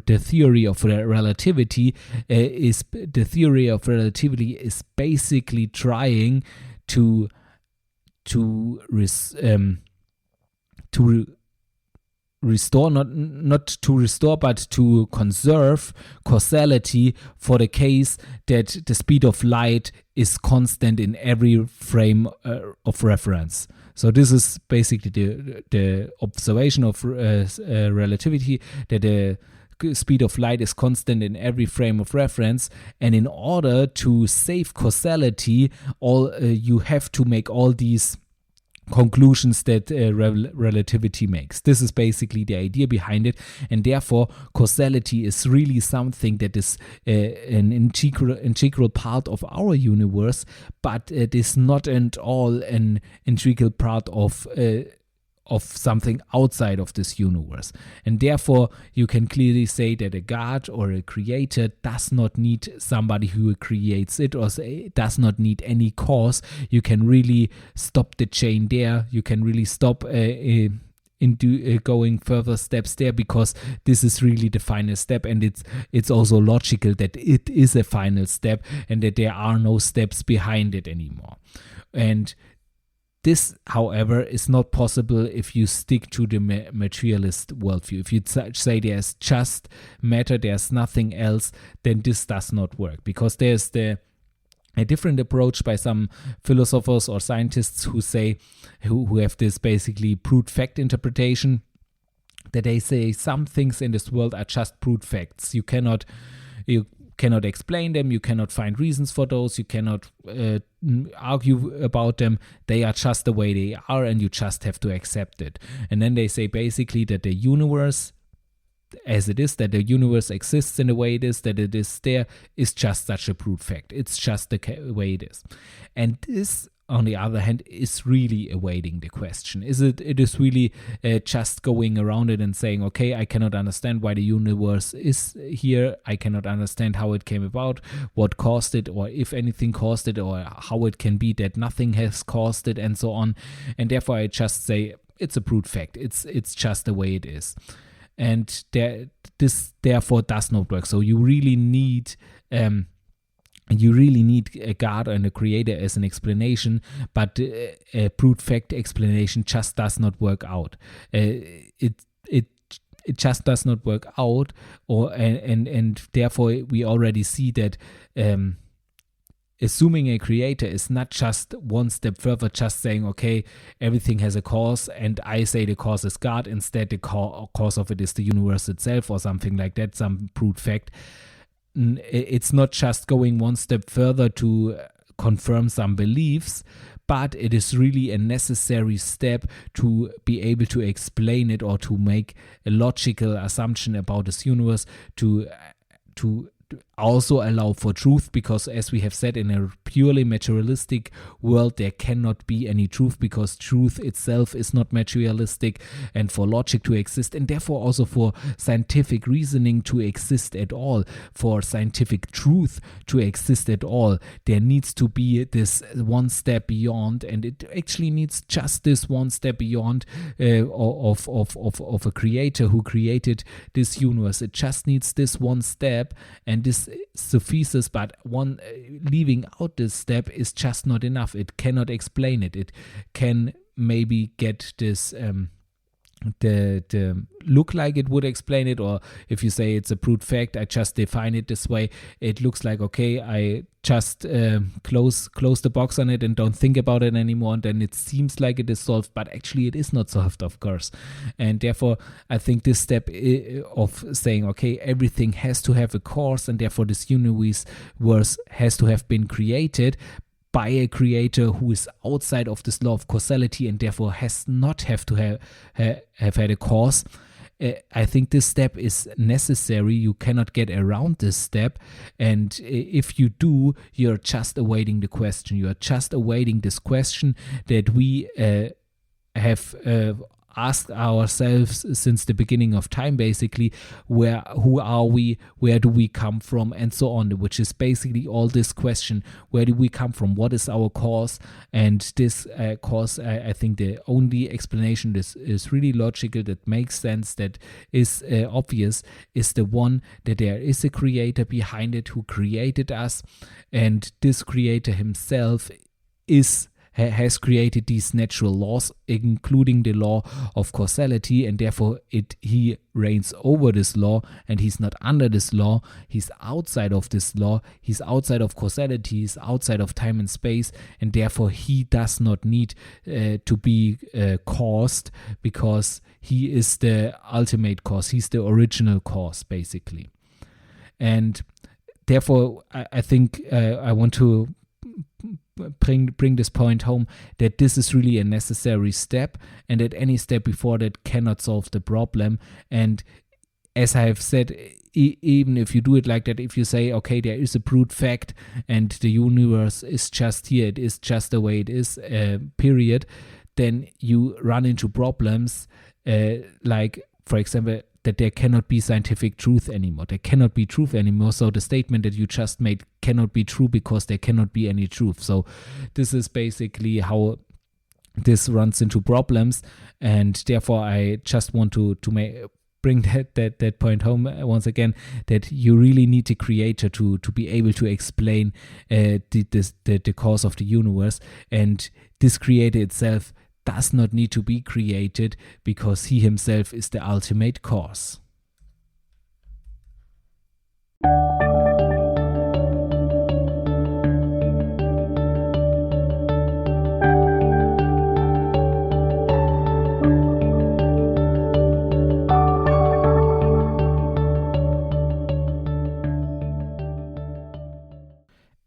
the theory of relativity. The theory of relativity is basically trying to restore, not to restore, but to conserve causality for the case that the speed of light is constant in every frame of reference. So this is basically the observation of relativity, that the speed of light is constant in every frame of reference, and in order to save causality, you have to make all these conclusions that relativity makes. This is basically the idea behind it, and therefore causality is really something that is an integral part of our universe, but it is not at all an integral part of something outside of this universe. And therefore you can clearly say that a God or a creator does not need somebody who creates it, or does not need any cause. You can really stop the chain there. You can really stop into going further steps there, because this is really the final step, and it's also logical that it is a final step and that there are no steps behind it anymore. And this, however, is not possible if you stick to the materialist worldview. If you say there's just matter, there's nothing else, then this does not work, because there's a different approach by some philosophers or scientists who have this basically brute fact interpretation, that they say some things in this world are just brute facts. You cannot explain them, you cannot find reasons for those, you cannot argue about them. They are just the way they are, and you just have to accept it. And then they say basically that the universe as it is, that the universe exists in the way it is, that it is there, is just such a brute fact. It's just the way it is. And this, on the other hand, is really evading the question. It is really just going around it and saying, okay, I cannot understand why the universe is here. I cannot understand how it came about, what caused it, or if anything caused it, or how it can be that nothing has caused it, and so on. And therefore, I just say it's a brute fact. It's just the way it is. And this therefore does not work. So you really need a God and a creator as an explanation, but a brute fact explanation just does not work out. It just does not work out, and therefore we already see that assuming a creator is not just one step further, just saying, okay, everything has a cause, and I say the cause is God. Instead, the cause of it is the universe itself, or something like that, some brute fact. It's not just going one step further to confirm some beliefs, but it is really a necessary step to be able to explain it, or to make a logical assumption about this universe, to also allow for truth, because as we have said, in a purely materialistic world there cannot be any truth, because truth itself is not materialistic, and for logic to exist, and therefore also for scientific reasoning to exist at all, for scientific truth to exist at all, there needs to be this one step beyond, and it actually needs just this one step beyond of a creator who created this universe. It just needs this one step, and this suffices, but one leaving out this step is just not enough. It cannot explain it. It can maybe get this the look like it would explain it, or if you say it's a brute fact, I just define it this way, it looks like, okay, I just close the box on it and don't think about it anymore, and then it seems like it is solved, but actually it is not solved, of course. And therefore I think this step of saying, okay, everything has to have a cause, and therefore this universe has to have been created by a creator who is outside of this law of causality, and therefore has not have to have had a cause. I think this step is necessary. You cannot get around this step, and if you do, you're just awaiting the question. You are just awaiting this question that we have asked ourselves since the beginning of time, basically, who are we, where do we come from, and so on, which is basically all this question: where do we come from, what is our cause? And this cause, I think the only explanation this is really logical, that makes sense, that is obvious, is the one that there is a creator behind it who created us, and this creator himself has created these natural laws, including the law of causality, and therefore he reigns over this law, and he's not under this law. He's outside of this law. He's outside of causality. He's outside of time and space, and therefore he does not need to be caused, because he is the ultimate cause. He's the original cause, basically. And therefore I think I want to bring this point home, that this is really a necessary step, and that any step before that cannot solve the problem. And as I have said, even if you do it like that, if you say, okay, there is a brute fact and the universe is just here, it is just the way it is, period, then you run into problems like, for example, that there cannot be scientific truth anymore. There cannot be truth anymore. So the statement that you just made cannot be true, because there cannot be any truth. So this is basically how this runs into problems. And therefore I just want to bring that point home once again, that you really need the creator to be able to explain the cause of the universe. And this creator itself does not need to be created, because he himself is the ultimate cause.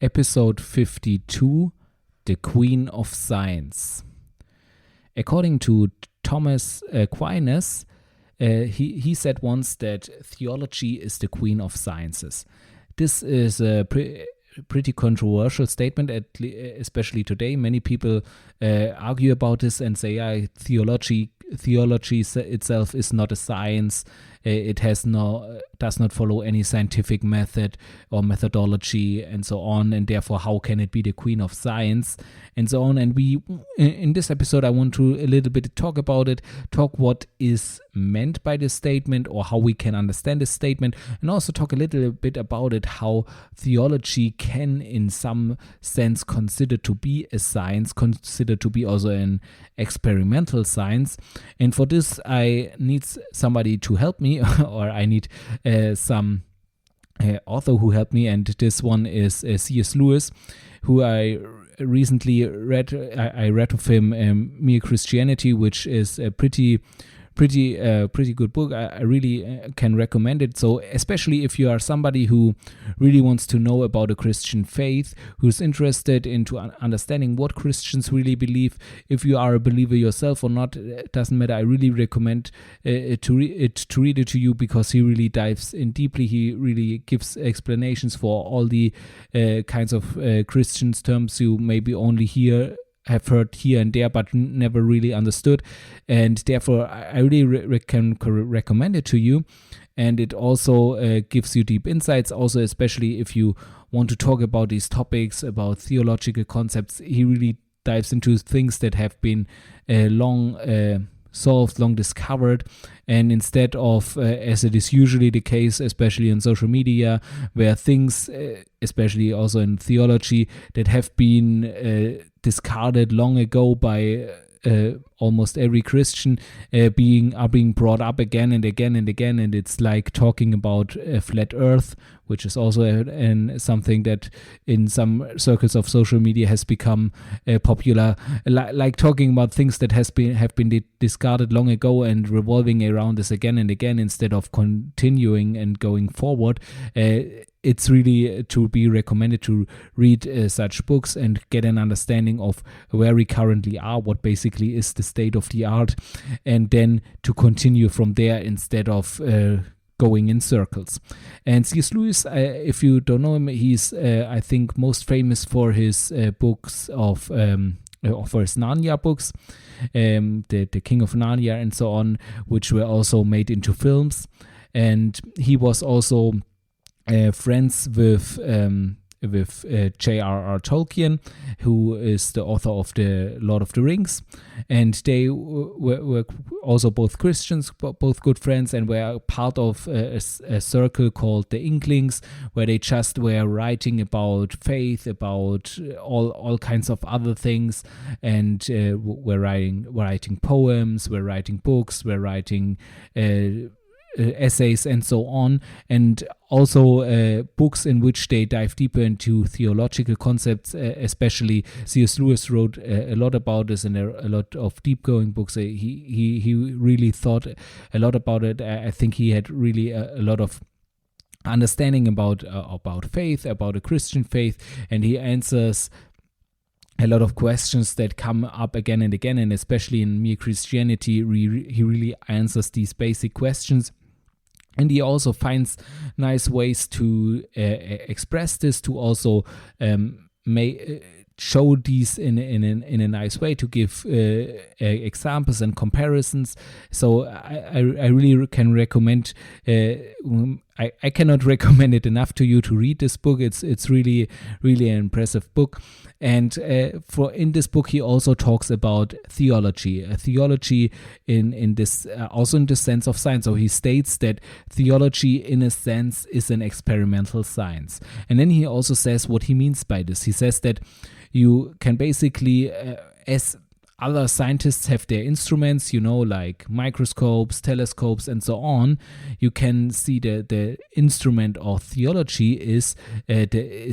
Episode 52, The Queen of Science. According to Thomas Aquinas, he said once that theology is the queen of sciences. This is a pretty controversial statement, especially today. Many people argue about this and say, theology itself is not a science. It does not follow any scientific method or methodology, and so on, and therefore how can it be the queen of science, and so on. And we, in this episode, I want to a little bit talk about it, talk what is meant by this statement, or how we can understand this statement, and also talk a little bit about it, how theology can in some sense consider to be a science, consider to be also an experimental science. And for this I need somebody to help me, or I need some author who helped me, and this one is C.S. Lewis, who I recently read. I read of him Mere Christianity, which is a pretty pretty good book. I really can recommend it. So especially if you are somebody who really wants to know about the Christian faith, who's interested into understanding what Christians really believe, if you are a believer yourself or not, it doesn't matter. I really recommend to read it to you, because he really dives in deeply. He really gives explanations for all the kinds of Christian terms you maybe only have heard here and there, but never really understood. And therefore, I really can recommend it to you. And it also gives you deep insights, also especially if you want to talk about these topics, about theological concepts. He really dives into things that have been long solved, long discovered, and instead of, as it is usually the case, especially in social media, where things, especially also in theology, that have been discarded long ago by almost every Christian, are being brought up again and again and again, and it's like talking about a flat Earth, which is also something that in some circles of social media has become popular, like talking about things that have been discarded long ago and revolving around this again and again instead of continuing and going forward. It's really to be recommended to read such books and get an understanding of where we currently are, what basically is the state of the art, and then to continue from there instead of going in circles. And C.S. Lewis, if you don't know him, he's I think most famous for his books of for his Narnia books, the King of Narnia and so on, which were also made into films. And he was also friends with J.R.R. Tolkien, who is the author of the Lord of the Rings, and they were also both Christians, both good friends, and were part of a circle called the Inklings, where they just were writing about faith, about all kinds of other things, and were writing poems, were writing books, were writing essays and so on, and also books in which they dive deeper into theological concepts. Especially C.S. Lewis wrote a lot about this, and a lot of deep going books. He really thought a lot about it. I think he had really a lot of understanding about faith, about a Christian faith, and he answers a lot of questions that come up again and again, and especially in Mere Christianity, he really answers these basic questions. And he also finds nice ways to express this, to also show these in a nice way, to give examples and comparisons. So I really can recommend. I cannot recommend it enough to you to read this book. It's really an impressive book. And in this book, he also talks about theology in this also in the sense of science. So he states that theology, in a sense, is an experimental science. And then he also says what he means by this. He says that you can basically, as other scientists have their instruments, like microscopes, telescopes, and so on, you can see the instrument of theology is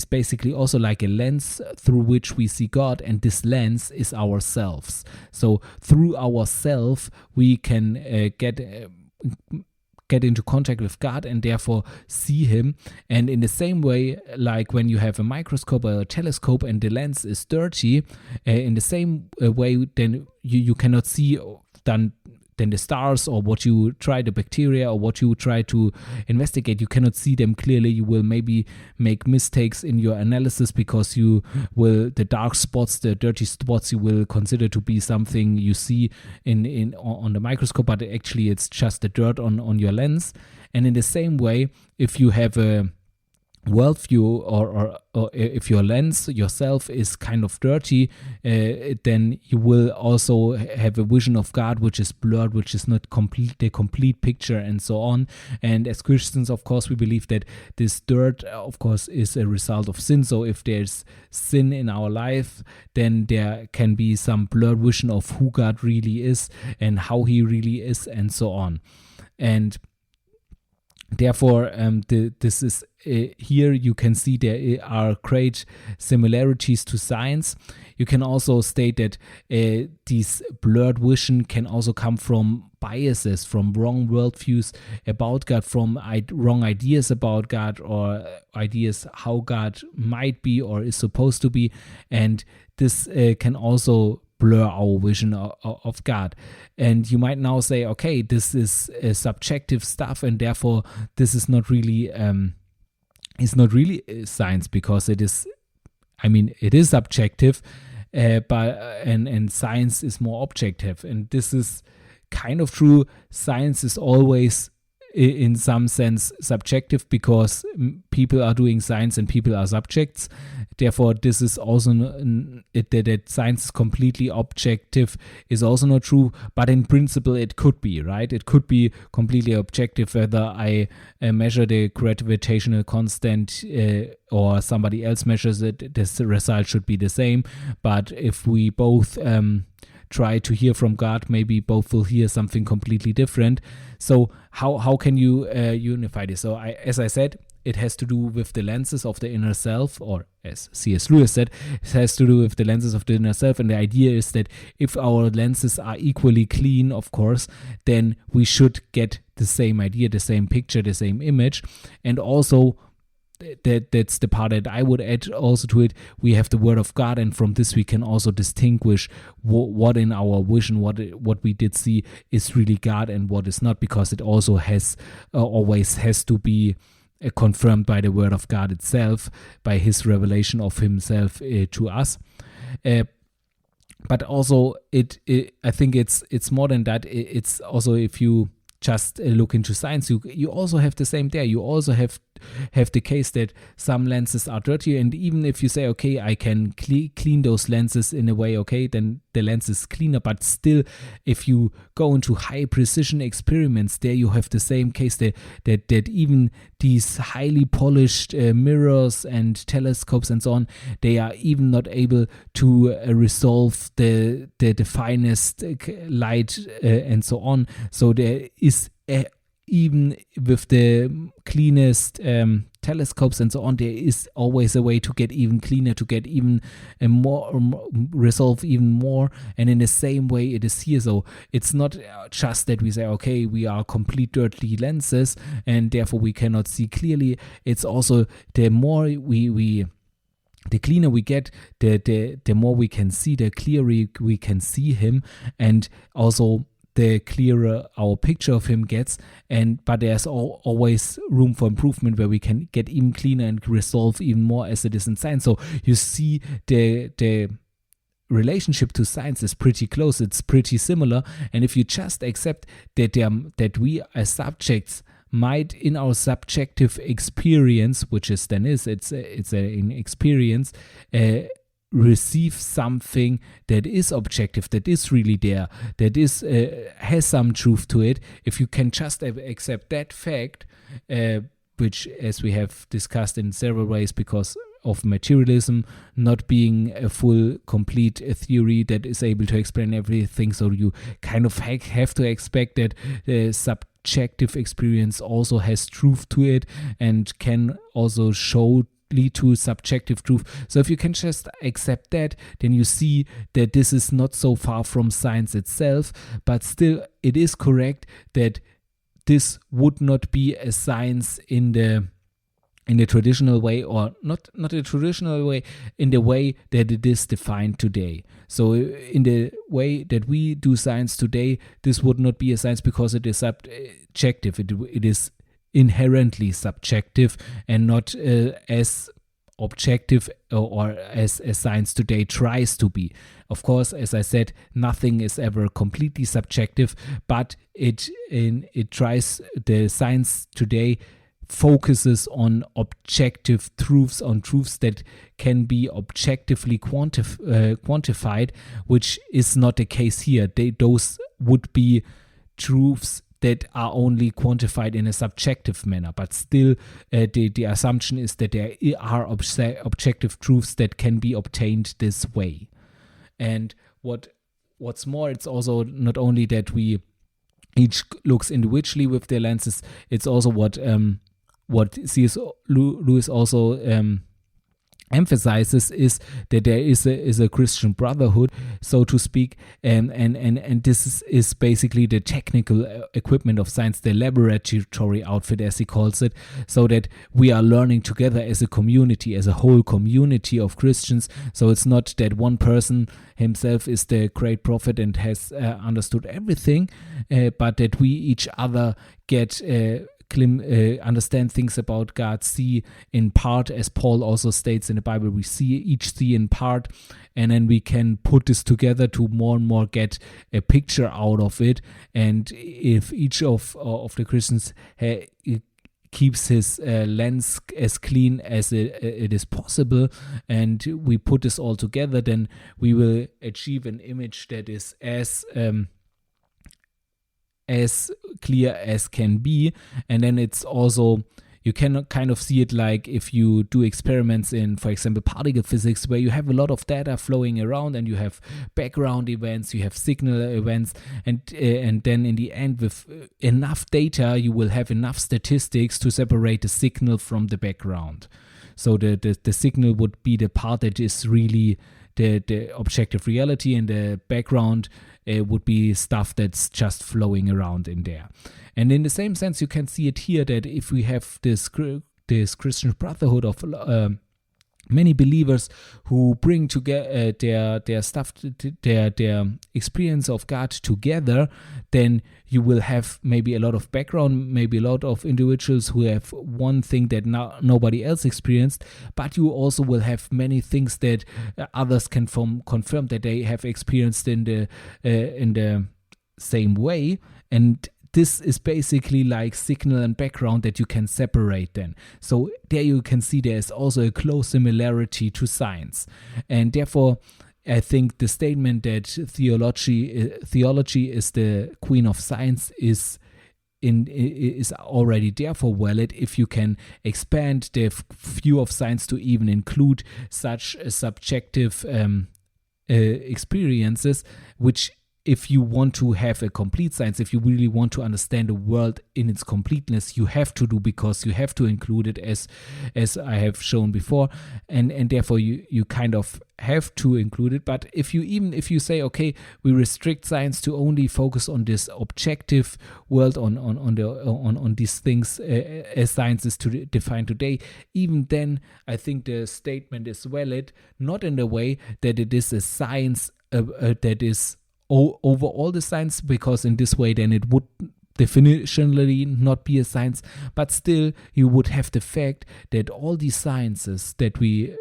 basically also like a lens through which we see God, and this lens is ourselves. So through ourselves, we can get into contact with God and therefore see him. And in the same way, like when you have a microscope or a telescope and the lens is dirty, in the same way, then you cannot see then the stars, or what you try, the bacteria, or what you try to investigate. You cannot see them clearly. You will maybe make mistakes in your analysis, because the dark spots, the dirty spots, you will consider to be something you see on the microscope, but actually it's just the dirt on your lens. And in the same way, if you have a worldview, or if your lens yourself is kind of dirty, then you will also have a vision of God which is blurred, which is not the complete picture, and so on. And as Christians, of course, we believe that this dirt, of course, is a result of sin. So if there's sin in our life, then there can be some blurred vision of who God really is and how he really is, and so on. And Therefore, this is here you can see there are great similarities to science. You can also state that these blurred vision can also come from biases, from wrong worldviews about God, from wrong ideas about God, or ideas how God might be or is supposed to be. And this can also blur our vision of God. And you might now say, okay, this is subjective stuff, and therefore this is not really science, because it is subjective, but and science is more objective. And this is kind of true. Science is always in some sense subjective, because people are doing science and people are subjects. Therefore, this is also that science is completely objective is also not true, but in principle it could be, right? It could be completely objective, whether I measure the gravitational constant or somebody else measures it. This result should be the same. But if we both try to hear from God, maybe both will hear something completely different. So how can you unify this? So as I said, it has to do with the lenses of the inner self, or as C.S. Lewis said, it has to do with the lenses of the inner self. And the idea is that if our lenses are equally clean, of course, then we should get the same idea, the same picture, the same image. And also, that's the part that I would add also to it. We have the Word of God, and from this we can also distinguish what in our vision, what we did see is really God and what is not, because it also has always has to be confirmed by the Word of God itself, by His revelation of Himself to us. But also, I think it's more than that. It's also, if you just look into science, you also have the same there. You also have the case that some lenses are dirty, and even if you say, okay, I can clean those lenses in a way, okay, then the lens is cleaner. But still, if you go into high precision experiments, there you have the same case that even these highly polished mirrors and telescopes and so on, they are even not able to resolve the finest light and so on. So there is even with the cleanest telescopes and so on, there is always a way to get even cleaner, to get even more, resolve even more. And in the same way, it is here. So it's not just that we say, okay, we are complete dirty lenses and therefore we cannot see clearly. It's also the more the cleaner we get, the more we can see, the clearer we can see Him, and also the clearer our picture of Him gets. But there's always room for improvement, where we can get even cleaner and resolve even more, as it is in science. So you see the relationship to science is pretty close. It's pretty similar. And if you just accept that we as subjects might, in our subjective experience, which is then it's an experience, receive something that is objective, that is really there, that is has some truth to it. If you can just accept that fact, which, as we have discussed in several ways, because of materialism not being a full, complete theory that is able to explain everything, so you kind of have to expect that the subjective experience also has truth to it and can also lead to subjective truth. So if you can just accept that, then you see that this is not so far from science itself, but still it is correct that this would not be a science in the traditional way, or not the traditional way, in the way that it is defined today. So in the way that we do science today, this would not be a science, because it is subjective. It is inherently subjective and not as objective or as science today tries to be. Of course, as I said, nothing is ever completely subjective, but it tries, the science today focuses on objective truths, on truths that can be objectively quantified, which is not the case here. Those would be truths that are only quantified in a subjective manner, but still the assumption is that there are objective truths that can be obtained this way. And what's more, it's also not only that we each looks individually with their lenses. It's also what C.S. Lewis also emphasizes is that there is a Christian brotherhood, so to speak, and this is basically the technical equipment of science, the laboratory outfit, as he calls it, so that we are learning together as a community, as a whole community of Christians. So it's not that one person himself is the great prophet and has understood everything, but that we each other get understand things about God, see in part, as Paul also states in the Bible, we each see in part, and then we can put this together to more and more get a picture out of it. And if each of the Christians keeps his lens as clean as it is possible, and we put this all together, then we will achieve an image that is as clear as can be. And then it's also, you can kind of see it like if you do experiments in, for example, particle physics, where you have a lot of data flowing around and you have background events, you have signal events, and then in the end, with enough data, you will have enough statistics to separate the signal from the background. So the signal would be the part that is really the objective reality, and the background would be stuff that's just flowing around in there. And in the same sense, you can see it here, that if we have this Christian brotherhood of many believers who bring together their stuff, their experience of God together, then you will have maybe a lot of background, maybe a lot of individuals who have one thing that nobody else experienced, but you also will have many things that others can confirm that they have experienced in the same way. And this is basically like signal and background that you can separate then. So there you can see there's also a close similarity to science. And therefore, I think the statement that theology is the queen of science is already therefore valid if you can expand the view of science to even include such subjective experiences, which, if you want to have a complete science, if you really want to understand the world in its completeness, you have to do, because you have to include it, as I have shown before, and therefore you kind of have to include it. But if you say, okay, we restrict science to only focus on this objective world, on these things as science is defined today, even then I think the statement is valid, not in the way that it is a science that is over all the science, because in this way then it would definitionally not be a science, but still you would have the fact that all these sciences that we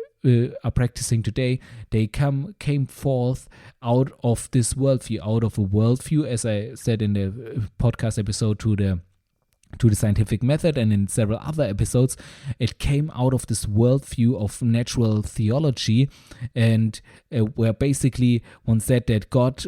are practicing today, they came forth out of this worldview, out of a worldview, as I said in the podcast episode to the scientific method, and in several other episodes, it came out of this worldview of natural theology, and where basically one said that God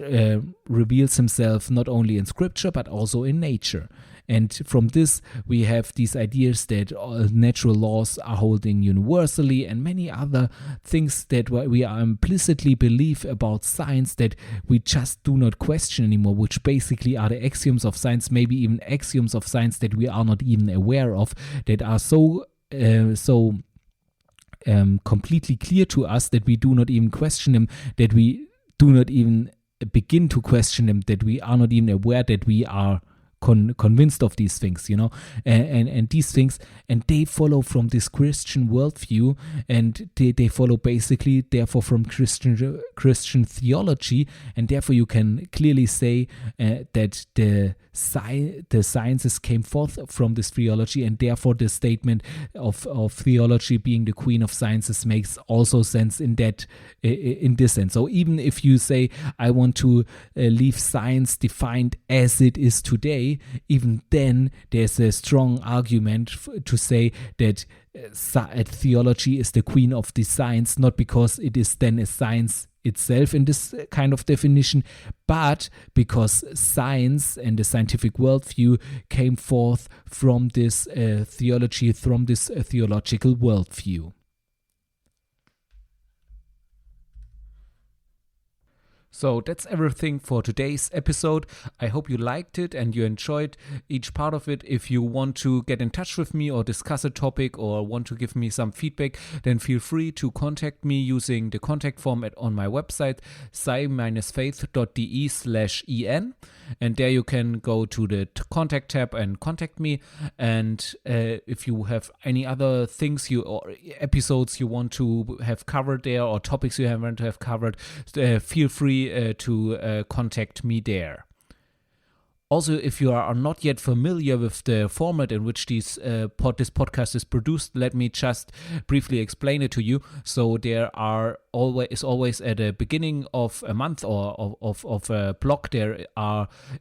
reveals himself not only in scripture but also in nature. And from this, we have these ideas that natural laws are holding universally, and many other things that we are implicitly believe about science that we just do not question anymore, which basically are the axioms of science, maybe even axioms of science that we are not even aware of, that are so completely clear to us that we do not even question them, that we do not even begin to question them, that we are not even aware that we are convinced of these things, and these things, and they follow from this Christian worldview, and they follow basically therefore from Christian theology, and therefore you can clearly say that the sciences came forth from this theology, and therefore the statement of theology being the queen of sciences makes also sense in this sense. So even if you say, I want to leave science defined as it is today, even then there's a strong argument to say that theology is the queen of the science, not because it is then a science itself in this kind of definition, but because science and the scientific worldview came forth from this theology, from this theological worldview. So that's everything for today's episode. I hope you liked it and you enjoyed each part of it. If you want to get in touch with me or discuss a topic or want to give me some feedback, then feel free to contact me using the contact form on my website, sci-faith.de/en. And there you can go to the contact tab and contact me. And if you have any other things or episodes you want to have covered there or topics you want to have covered, feel free to contact me there. Also, if you are not yet familiar with the format in which this podcast is produced, let me just briefly explain it to you. So there is always at the beginning of a month or of a block, there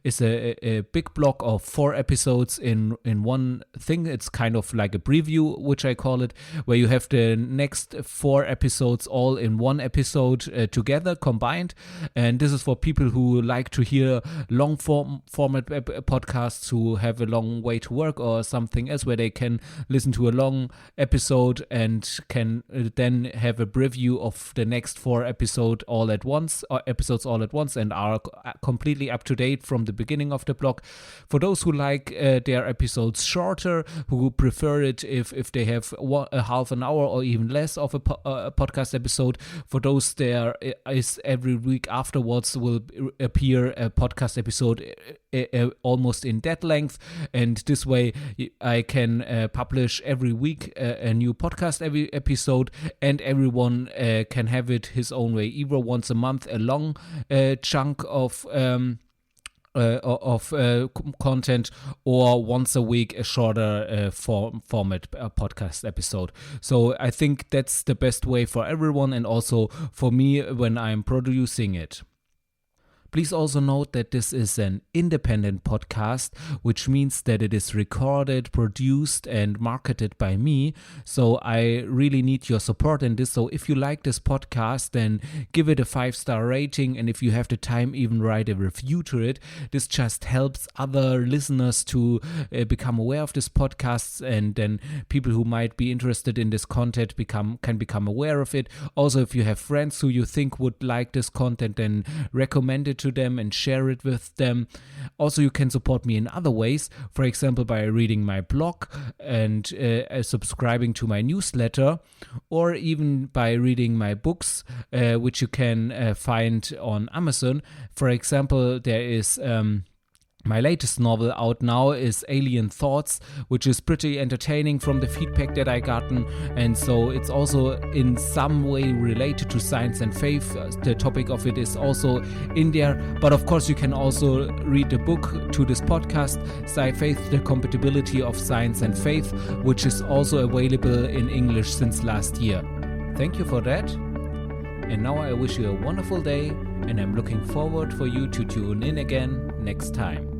is a big block of 4 episodes in one thing. It's kind of like a preview, which I call it, where you have the next 4 episodes all in one episode together, combined. And this is for people who like to hear long format podcasts, who have a long way to work or something else, where they can listen to a long episode and can then have a preview of the next 4 episodes all at once, and are completely up to date from the beginning of the block. For those who like their episodes shorter, who prefer it if they have a half an hour or even less of a podcast episode, for those there is every week afterwards will appear a podcast episode almost in that length, and this way I can publish every week a new podcast every episode, and everyone can have it his own way, either once a month a long chunk of content, or once a week a shorter format podcast episode. So I think that's the best way for everyone, and also for me when I'm producing it. Please also note that this is an independent podcast, which means that it is recorded, produced, and marketed by me. So I really need your support in this. So if you like this podcast, then give it a 5-star rating. And if you have the time, even write a review to it. This just helps other listeners to become aware of this podcast. And then people who might be interested in this content can become aware of it. Also, if you have friends who you think would like this content, then recommend it to them and share it with them. Also, you can support me in other ways, for example by reading my blog and subscribing to my newsletter, or even by reading my books, which you can find on Amazon. For example, there is my latest novel out now is Alien Thoughts, which is pretty entertaining from the feedback that I gotten, and so it's also in some way related to science and faith. The topic of it is also in there, but of course you can also read the book to this podcast, Sci-Faith, The Compatibility of Science and Faith, which is also available in English since last year. Thank you for that. And now I wish you a wonderful day, and I'm looking forward for you to tune in again next time.